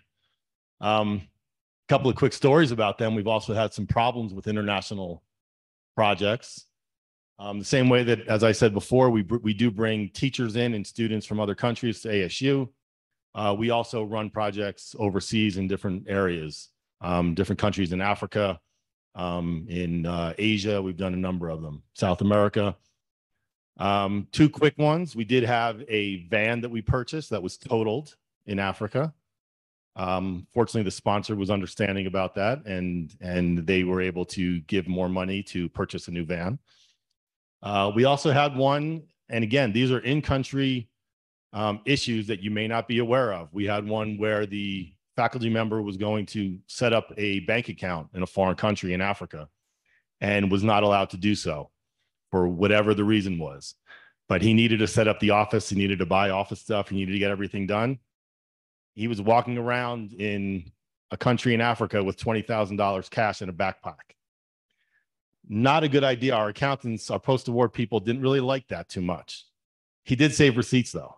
A couple of quick stories about them. We've also had some problems with international projects. The same way that, as I said before, we do bring teachers in and students from other countries to ASU. We also run projects overseas in different areas, different countries in Africa, in Asia. We've done a number of them, South America. 2 quick ones. We did have a van that we purchased that was totaled in Africa. Fortunately, the sponsor was understanding about that, and they were able to give more money to purchase a new van. We also had one, and again, these are in-country issues that you may not be aware of. We had one where the faculty member was going to set up a bank account in a foreign country in Africa and was not allowed to do so for whatever the reason was. But he needed to set up the office. He needed to buy office stuff. He needed to get everything done. He was walking around in a country in Africa with $20,000 cash in a backpack. Not a good idea. Our accountants, our post-award people didn't really like that too much. He did save receipts though.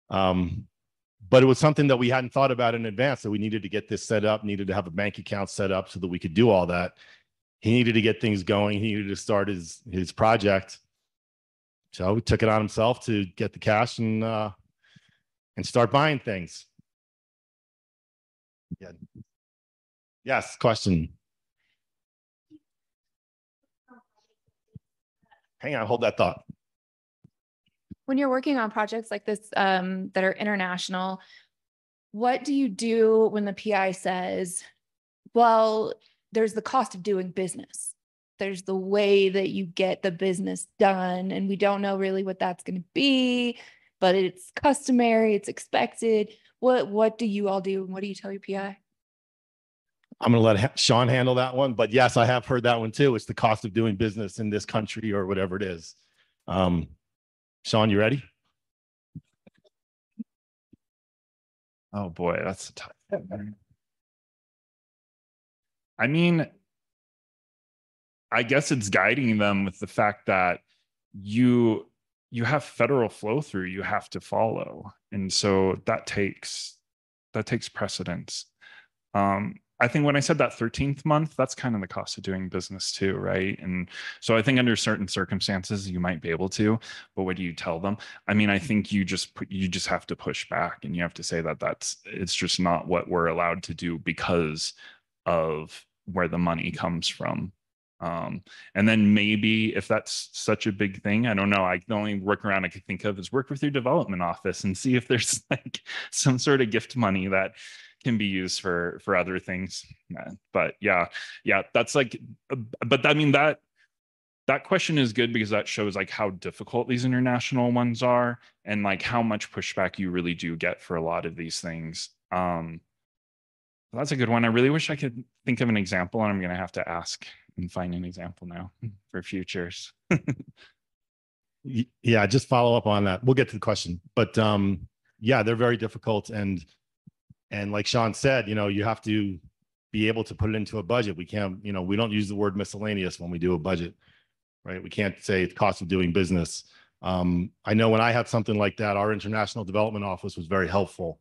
But it was something that we hadn't thought about in advance. So we needed to get this set up, needed to have a bank account set up so that we could do all that. He needed to get things going. He needed to start his project. So he took it on himself to get the cash and start buying things. Yeah. Yes, question. Hang on, hold that thought. When you're working on projects like this that are international, what do you do when the PI says, well, there's the cost of doing business. There's the way that you get the business done, and we don't know really what that's going to be, but it's customary, it's expected. What do you all do, and what do you tell your PI? I'm going to let Sean handle that one, but yes, I have heard that one too. It's the cost of doing business in this country or whatever it is. Sean, you ready? Oh boy, that's a tough one. I mean, I guess it's guiding them with the fact that you have federal flow through you have to follow, and so that takes precedence. I think when I said that 13th month, that's kind of the cost of doing business too, right? And so I think under certain circumstances you might be able to, but what do you tell them? I mean, I think you just have to push back, and you have to say that it's just not what we're allowed to do because of where the money comes from. And then maybe if that's such a big thing, I don't know. The only workaround I could think of is work with your development office and see if there's like some sort of gift money that can be used for other things. But yeah, that's like, but I mean, that question is good because that shows like how difficult these international ones are and like how much pushback you really do get for a lot of these things. That's a good one. I really wish I could think of an example, and I'm going to have to ask and find an example now for futures. Yeah, just follow up on that. We'll get to the question, but yeah, they're very difficult. And like Sean said, you have to be able to put it into a budget. We can't, we don't use the word miscellaneous when we do a budget, right? We can't say it's cost of doing business. I know when I had something like that, our international development office was very helpful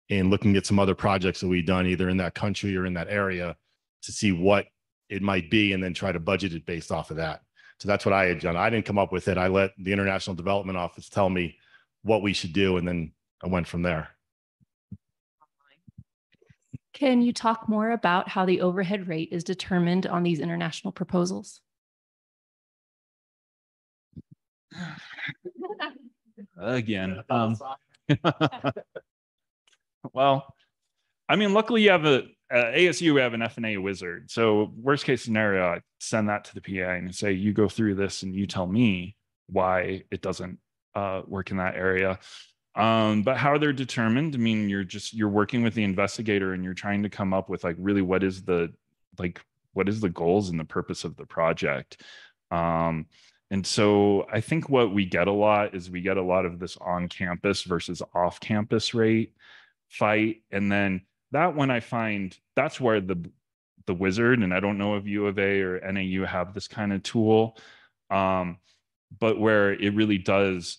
in looking at some other projects that we've done either in that country or in that area to see what it might be and then try to budget it based off of that. So that's what I had done. I didn't come up with it. I let the international development office tell me what we should do, and then I went from there. Can you talk more about how the overhead rate is determined on these international proposals? Again, well, I mean, luckily you have ASU, we have an F&A wizard. So worst case scenario, I send that to the PI and say, you go through this and you tell me why it doesn't work in that area. But how they're determined, I mean, you're working with the investigator and you're trying to come up with like really what is the goals and the purpose of the project. And so I think what we get a lot is we get a lot of this on campus versus off campus rate fight. And then that one I find that's where the wizard, and I don't know if U of A or NAU have this kind of tool, but where it really does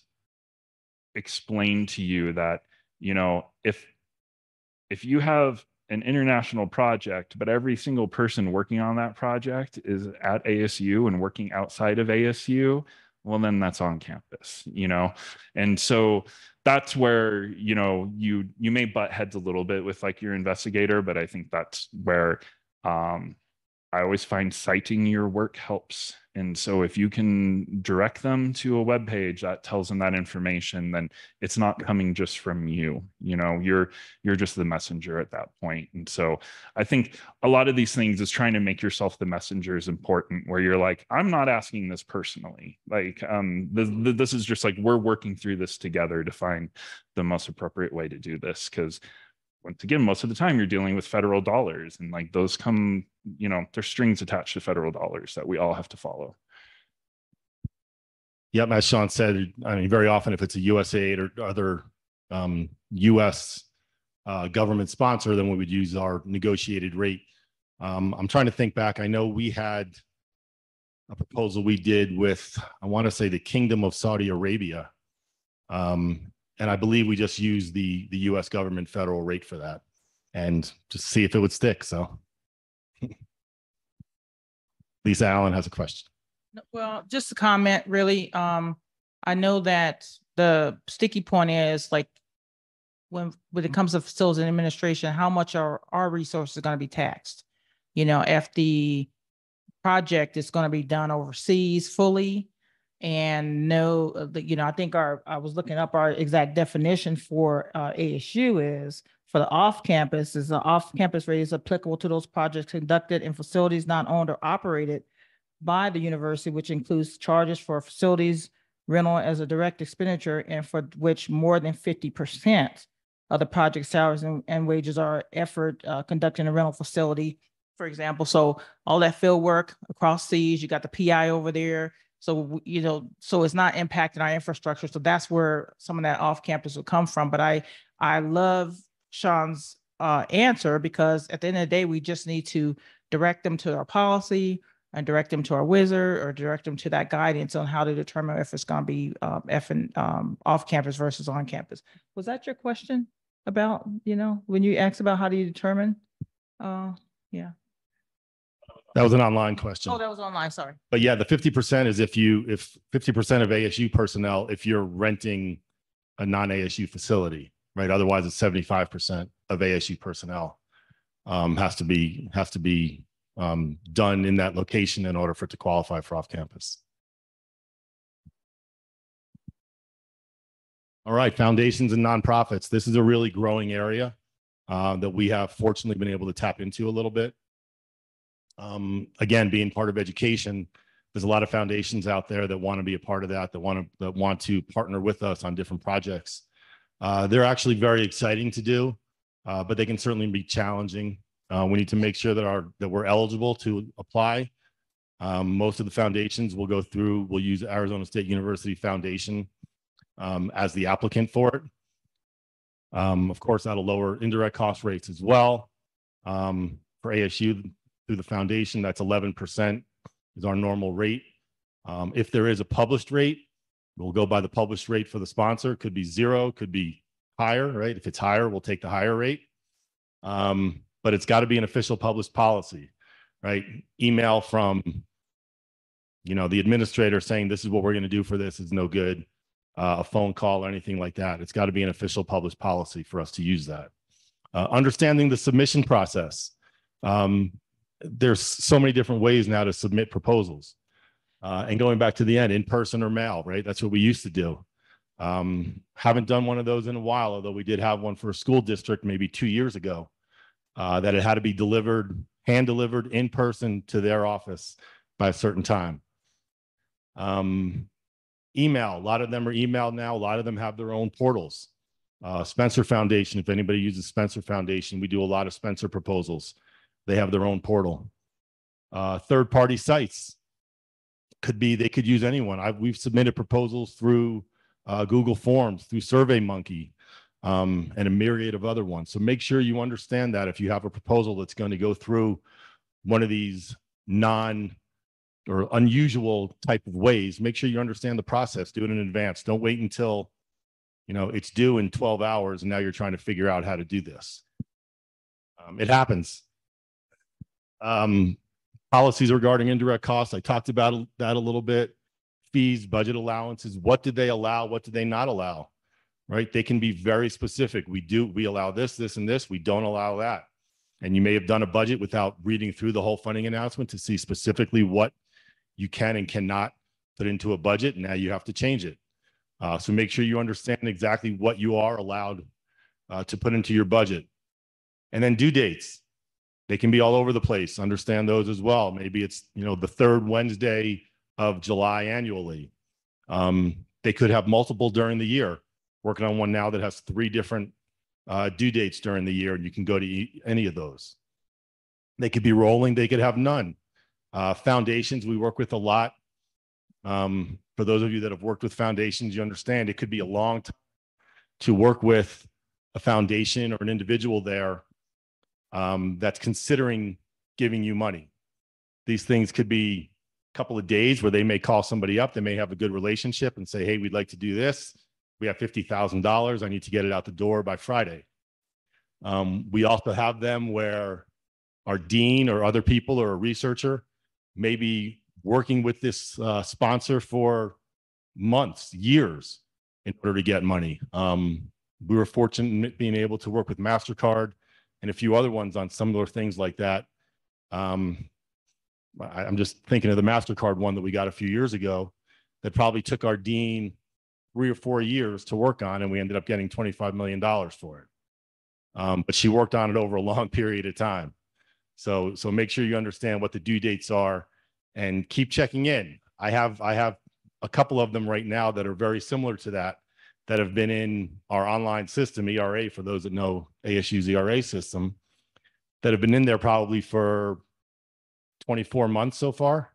explain to you that, if you have an international project, but every single person working on that project is at ASU and working outside of ASU, well, then that's on campus, And so that's where, you may butt heads a little bit with like your investigator, but I think that's where I always find citing your work helps. And so if you can direct them to a web page that tells them that information, then it's not coming just from you. You know, you're just the messenger at that point. And so I think a lot of these things is trying to make yourself the messenger is important, where you're like, I'm not asking this personally. Like, this is just like, we're working through this together to find the most appropriate way to do this. Because once again, most of the time you're dealing with federal dollars, and like those come, you know, there's strings attached to federal dollars that we all have to follow. Yep, as Sean said, I mean, very often if it's a USAID or other US government sponsor, then we would use our negotiated rate. I'm trying to think back. I know we had a proposal we did with, I want to say, the Kingdom of Saudi Arabia. And I believe we just used the US government federal rate for that and just see if it would stick. So Lisa Allen has a question. Well, just a comment, really. I know that the sticky point is like when it comes to facilities and administration, how much are our resources going to be taxed? You know, if the project is going to be done overseas fully, and no, you know, I think I was looking up our exact definition for ASU is for the off-campus is the off-campus rate is applicable to those projects conducted in facilities not owned or operated by the university, which includes charges for facilities rental as a direct expenditure and for which more than 50% of the project salaries and wages are effort conducting a rental facility, for example. So all that field work across seas, you got the PI over there. So, you know, so it's not impacting our infrastructure. So that's where some of that off campus will come from. But I love Sean's answer, because at the end of the day, we just need to direct them to our policy and direct them to our wizard or direct them to that guidance on how to determine if it's going to be off campus versus on campus. Was that your question about, you know, when you asked about how do you determine? Yeah. That was an online question. Oh, that was online. Sorry. But yeah, the 50% is if 50% of ASU personnel, if you're renting a non-ASU facility, right? Otherwise, it's 75% of ASU personnel has to be done in that location in order for it to qualify for off-campus. All right, foundations and nonprofits. This is a really growing area that we have fortunately been able to tap into a little bit. Again, being part of education, there's a lot of foundations out there that want to be a part of that want to partner with us on different projects. They're actually very exciting to do, but they can certainly be challenging. We need to make sure that we're eligible to apply. Most of the foundations will use Arizona State University Foundation as the applicant for it. Of course, that'll lower indirect cost rates as well. For ASU, through the foundation, that's 11% is our normal rate. If there is a published rate, we'll go by the published rate for the sponsor. Could be 0, could be higher, right? If it's higher, we'll take the higher rate. But it's got to be an official published policy, right? Email from, you know, the administrator saying this is what we're going to do for this is no good. A phone call or anything like that. It's got to be an official published policy for us to use that. Understanding the submission process. There's so many different ways now to submit proposals. And going back to the end, in person or mail, right? That's what we used to do. Haven't done one of those in a while, although we did have one for a school district maybe 2 years ago, that it had to be hand delivered in person to their office by a certain time. Email, a lot of them are emailed now. A lot of them have their own portals. Spencer Foundation, if anybody uses Spencer Foundation, we do a lot of Spencer proposals. They have their own portal. Third-party sites they could use anyone. We've submitted proposals through Google Forms, through SurveyMonkey, and a myriad of other ones. So make sure you understand that if you have a proposal that's going to go through one of these non or unusual type of ways, make sure you understand the process. Do it in advance. Don't wait until, you know, it's due in 12 hours and now you're trying to figure out how to do this. It happens. Policies regarding indirect costs. I talked about that a little bit. Fees, budget allowances. What did they allow? What did they not allow? Right? They can be very specific. We allow this, this, and this. We don't allow that. And you may have done a budget without reading through the whole funding announcement to see specifically what you can and cannot put into a budget. Now you have to change it. So make sure you understand exactly what you are allowed to put into your budget. And then due dates. They can be all over the place. Understand those as well. Maybe it's, the third Wednesday of July annually. They could have multiple during the year. Working on one now that has 3 different due dates during the year, and you can go to any of those. They could be rolling. They could have none. Foundations, we work with a lot. For those of you that have worked with foundations, you understand it could be a long time to work with a foundation or an individual there that's considering giving you money. These things could be a couple of days where they may call somebody up. They may have a good relationship and say, hey, we'd like to do this. We have $50,000. I need to get it out the door by Friday. We also have them where our dean or other people or a researcher may be working with this sponsor for months, years in order to get money. We were fortunate being able to work with MasterCard and a few other ones on similar things like that. I'm just thinking of the MasterCard one that we got a few years ago that probably took our dean 3 or 4 years to work on, and we ended up getting $25 million for it. But she worked on it over a long period of time. So make sure you understand what the due dates are and keep checking in. I have a couple of them right now that are very similar to that have been in our online system, ERA, for those that know ASU's ERA system, that have been in there probably for 24 months so far.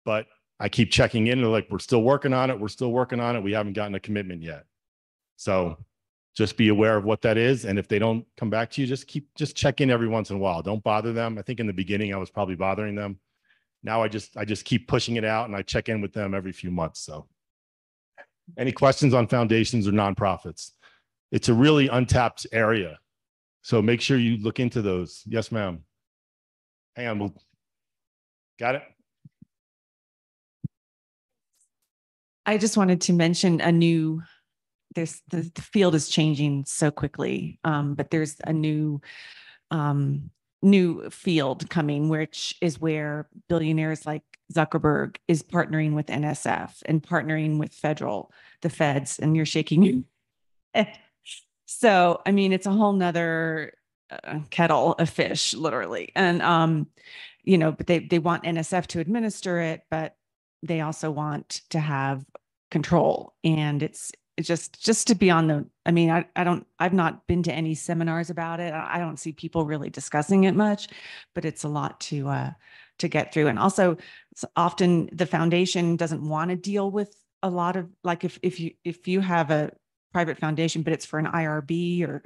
But I keep checking in. They're like, we're still working on it. We're still working on it. We haven't gotten a commitment yet. So just be aware of what that is. And if they don't come back to you, just check in every once in a while. Don't bother them. I think in the beginning, I was probably bothering them. Now I just keep pushing it out and I check in with them every few months. So any questions on foundations or nonprofits? It's a really untapped area. So make sure you look into those. Yes, ma'am. Hang on. Got it? I just wanted to mention the field is changing so quickly, but there's a new field coming, which is where billionaires like Zuckerberg is partnering with NSF and partnering with the feds, and you're shaking your head. So, I mean, it's a whole nother kettle of fish, literally. And, but they want NSF to administer it, but they also want to have control. And it's just to be on the, I mean, I've not been to any seminars about it. I don't see people really discussing it much, but it's a lot to get through. And also often the foundation doesn't want to deal with a lot of, like, if you have a private foundation, but it's for an IRB or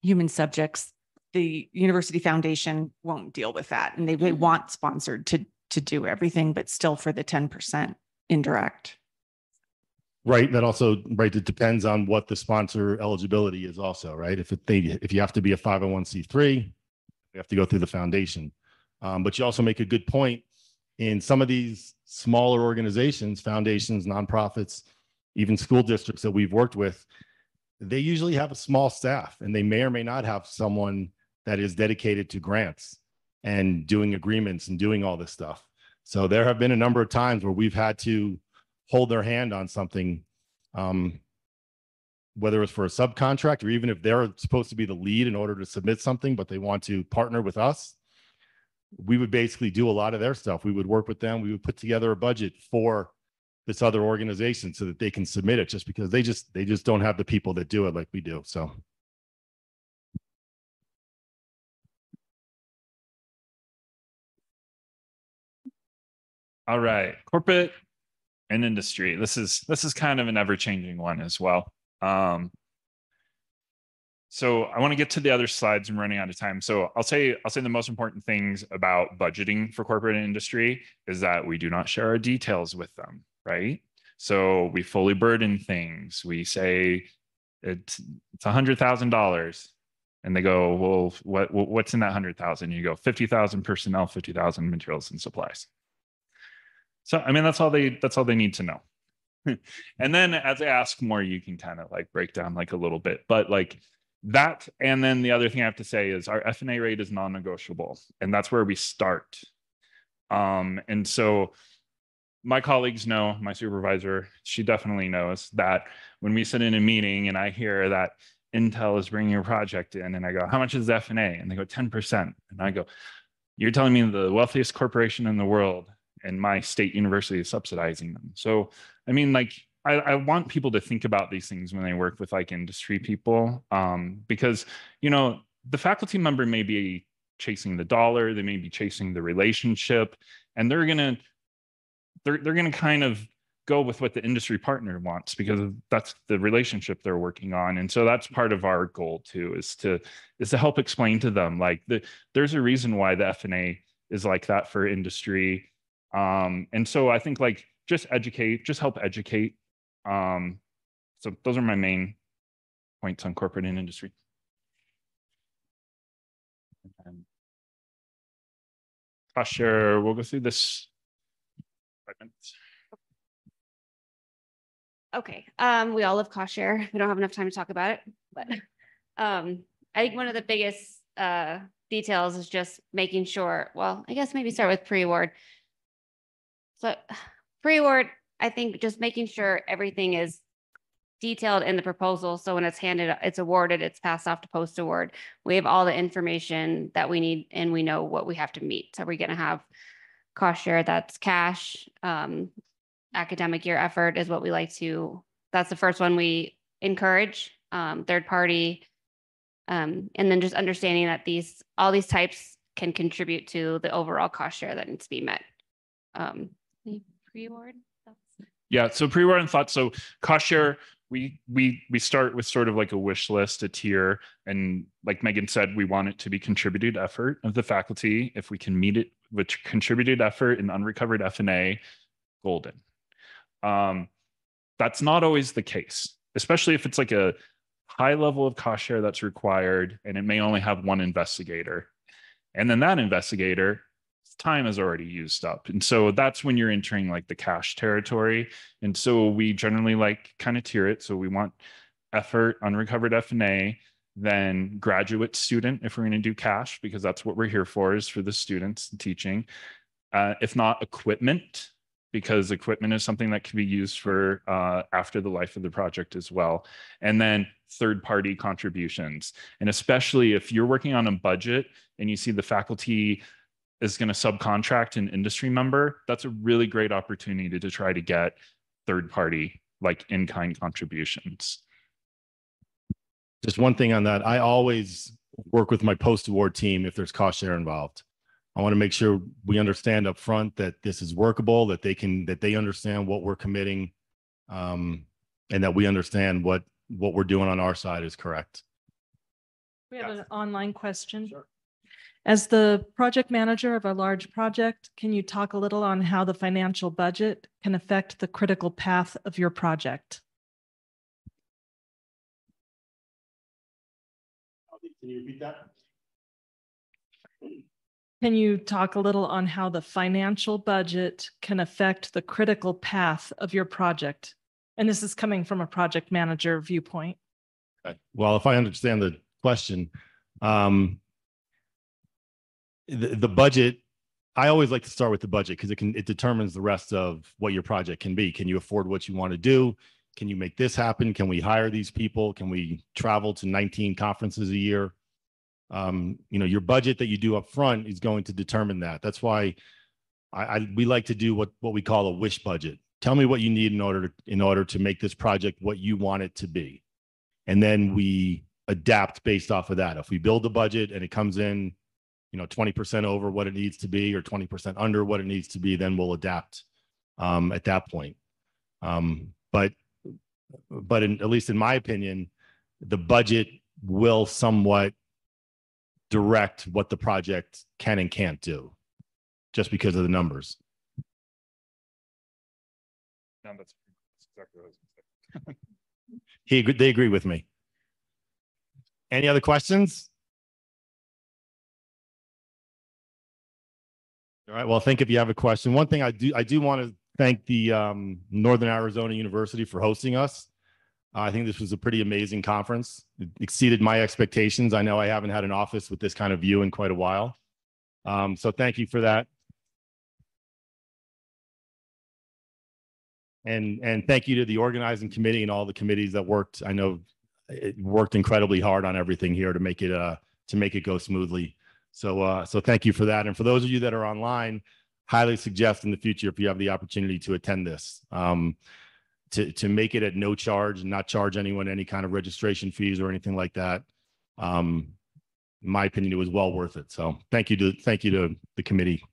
human subjects, the university foundation won't deal with that. And they want sponsored to do everything, but still for the 10% indirect. Right. That also, right. It depends on what the sponsor eligibility is also, right? If you have to be a 501c3, you have to go through the foundation. But you also make a good point. In some of these smaller organizations, foundations, nonprofits, even school districts that we've worked with, they usually have a small staff, and they may or may not have someone that is dedicated to grants and doing agreements and doing all this stuff. So there have been a number of times where we've had to hold their hand on something, whether it's for a subcontract or even if they're supposed to be the lead in order to submit something, but they want to partner with us. We would basically do a lot of their stuff. We would work with them. We would put together a budget for this other organization so that they can submit it, just because they just don't have the people that do it like we do. So. All right, corporate and industry. This is kind of an ever-changing one as well. So I want to get to the other slides. I'm running out of time. So I'll say the most important things about budgeting for corporate and industry is that we do not share our details with them, right? So we fully burden things. We say it's $100,000, and they go, well, what's in that 100,000? You go 50,000 personnel, 50,000 materials and supplies. So I mean, that's all they need to know. And then as I ask more, you can kind of like break down like a little bit, but like That, and then the other thing I have to say is our F&A rate is non-negotiable, and that's where we start. And so my colleagues know, my supervisor, she definitely knows that when we sit in a meeting and I hear that Intel is bringing a project in, and I go, how much is F&A? And they go 10%. And I go, you're telling me the wealthiest corporation in the world and my state university is subsidizing them. So, I mean, like, I want people to think about these things when they work with like industry people, because, you know, the faculty member may be chasing the dollar, they may be chasing the relationship, and they're gonna kind of go with what the industry partner wants because that's the relationship they're working on. And so that's part of our goal too, is to help explain to them like there's a reason why the F&A is like that for industry. And so I think like just help educate. So those are my main points on corporate and industry. Cost share, we'll go through this. 5 minutes. Okay, we all love cost share. We don't have enough time to talk about it, but I think one of the biggest details is just making sure, well, I guess maybe start with pre-award. So pre-award, I think just making sure everything is detailed in the proposal. So when it's awarded, it's passed off to post-award. We have all the information that we need and we know what we have to meet. So we're going to have cost share that's cash. Academic year effort is what we like to, that's the first one we encourage. Third party. And then just understanding that all these types can contribute to the overall cost share that needs to be met. Pre-award? Yeah, so pre-award and thoughts. So cost share, we start with sort of like a wish list, a tier, and like Megan said, we want it to be contributed effort of the faculty. If we can meet it with contributed effort and unrecovered F&A, golden. That's not always the case, especially if it's like a high level of cost share that's required and it may only have one investigator. And then that investigator time is already used up. And so that's when you're entering like the cash territory. And so we generally like kind of tier it. So we want effort, unrecovered F&A, then graduate student, if we're going to do cash, because that's what we're here for, is for the students teaching. If not equipment, because equipment is something that can be used for after the life of the project as well. And then third-party contributions. And especially if you're working on a budget and you see the faculty is going to subcontract an industry member, that's a really great opportunity to try to get third-party, like in-kind contributions. Just one thing on that. I always work with my post-award team if there's cost share involved. I want to make sure we understand up front that this is workable, that they understand what we're committing, and that we understand what we're doing on our side is correct. We have an online question. Sure. As the project manager of a large project, can you talk a little on how the financial budget can affect the critical path of your project? Can you repeat that? Can you talk a little on how the financial budget can affect the critical path of your project? And this is coming from a project manager viewpoint. Okay. Well, if I understand the question, the budget, I always like to start with the budget because it determines the rest of what your project can be. Can you afford what you want to do? Can you make this happen? Can we hire these people? Can we travel to 19 conferences a year? Your budget that you do up front is going to determine that. That's why we like to do what we call a wish budget. Tell me what you need in order to make this project what you want it to be. And then we adapt based off of that. If we build the budget and it comes in, 20% over what it needs to be or 20% under what it needs to be, then we'll adapt at that point. But at least in my opinion, the budget will somewhat direct what the project can and can't do just because of the numbers. No, that's exactly what I was going to say. They agree with me. Any other questions? All right. Well, think if you have a question. One thing I do want to thank the Northern Arizona University for hosting us. I think this was a pretty amazing conference. It exceeded my expectations. I know I haven't had an office with this kind of view in quite a while. So thank you for that. And thank you to the organizing committee and all the committees that worked. I know it worked incredibly hard on everything here to make it go smoothly. So thank you for that. And for those of you that are online, highly suggest in the future, if you have the opportunity to attend this, to make it at no charge and not charge anyone any kind of registration fees or anything like that. In my opinion, it was well worth it. So thank you to the committee.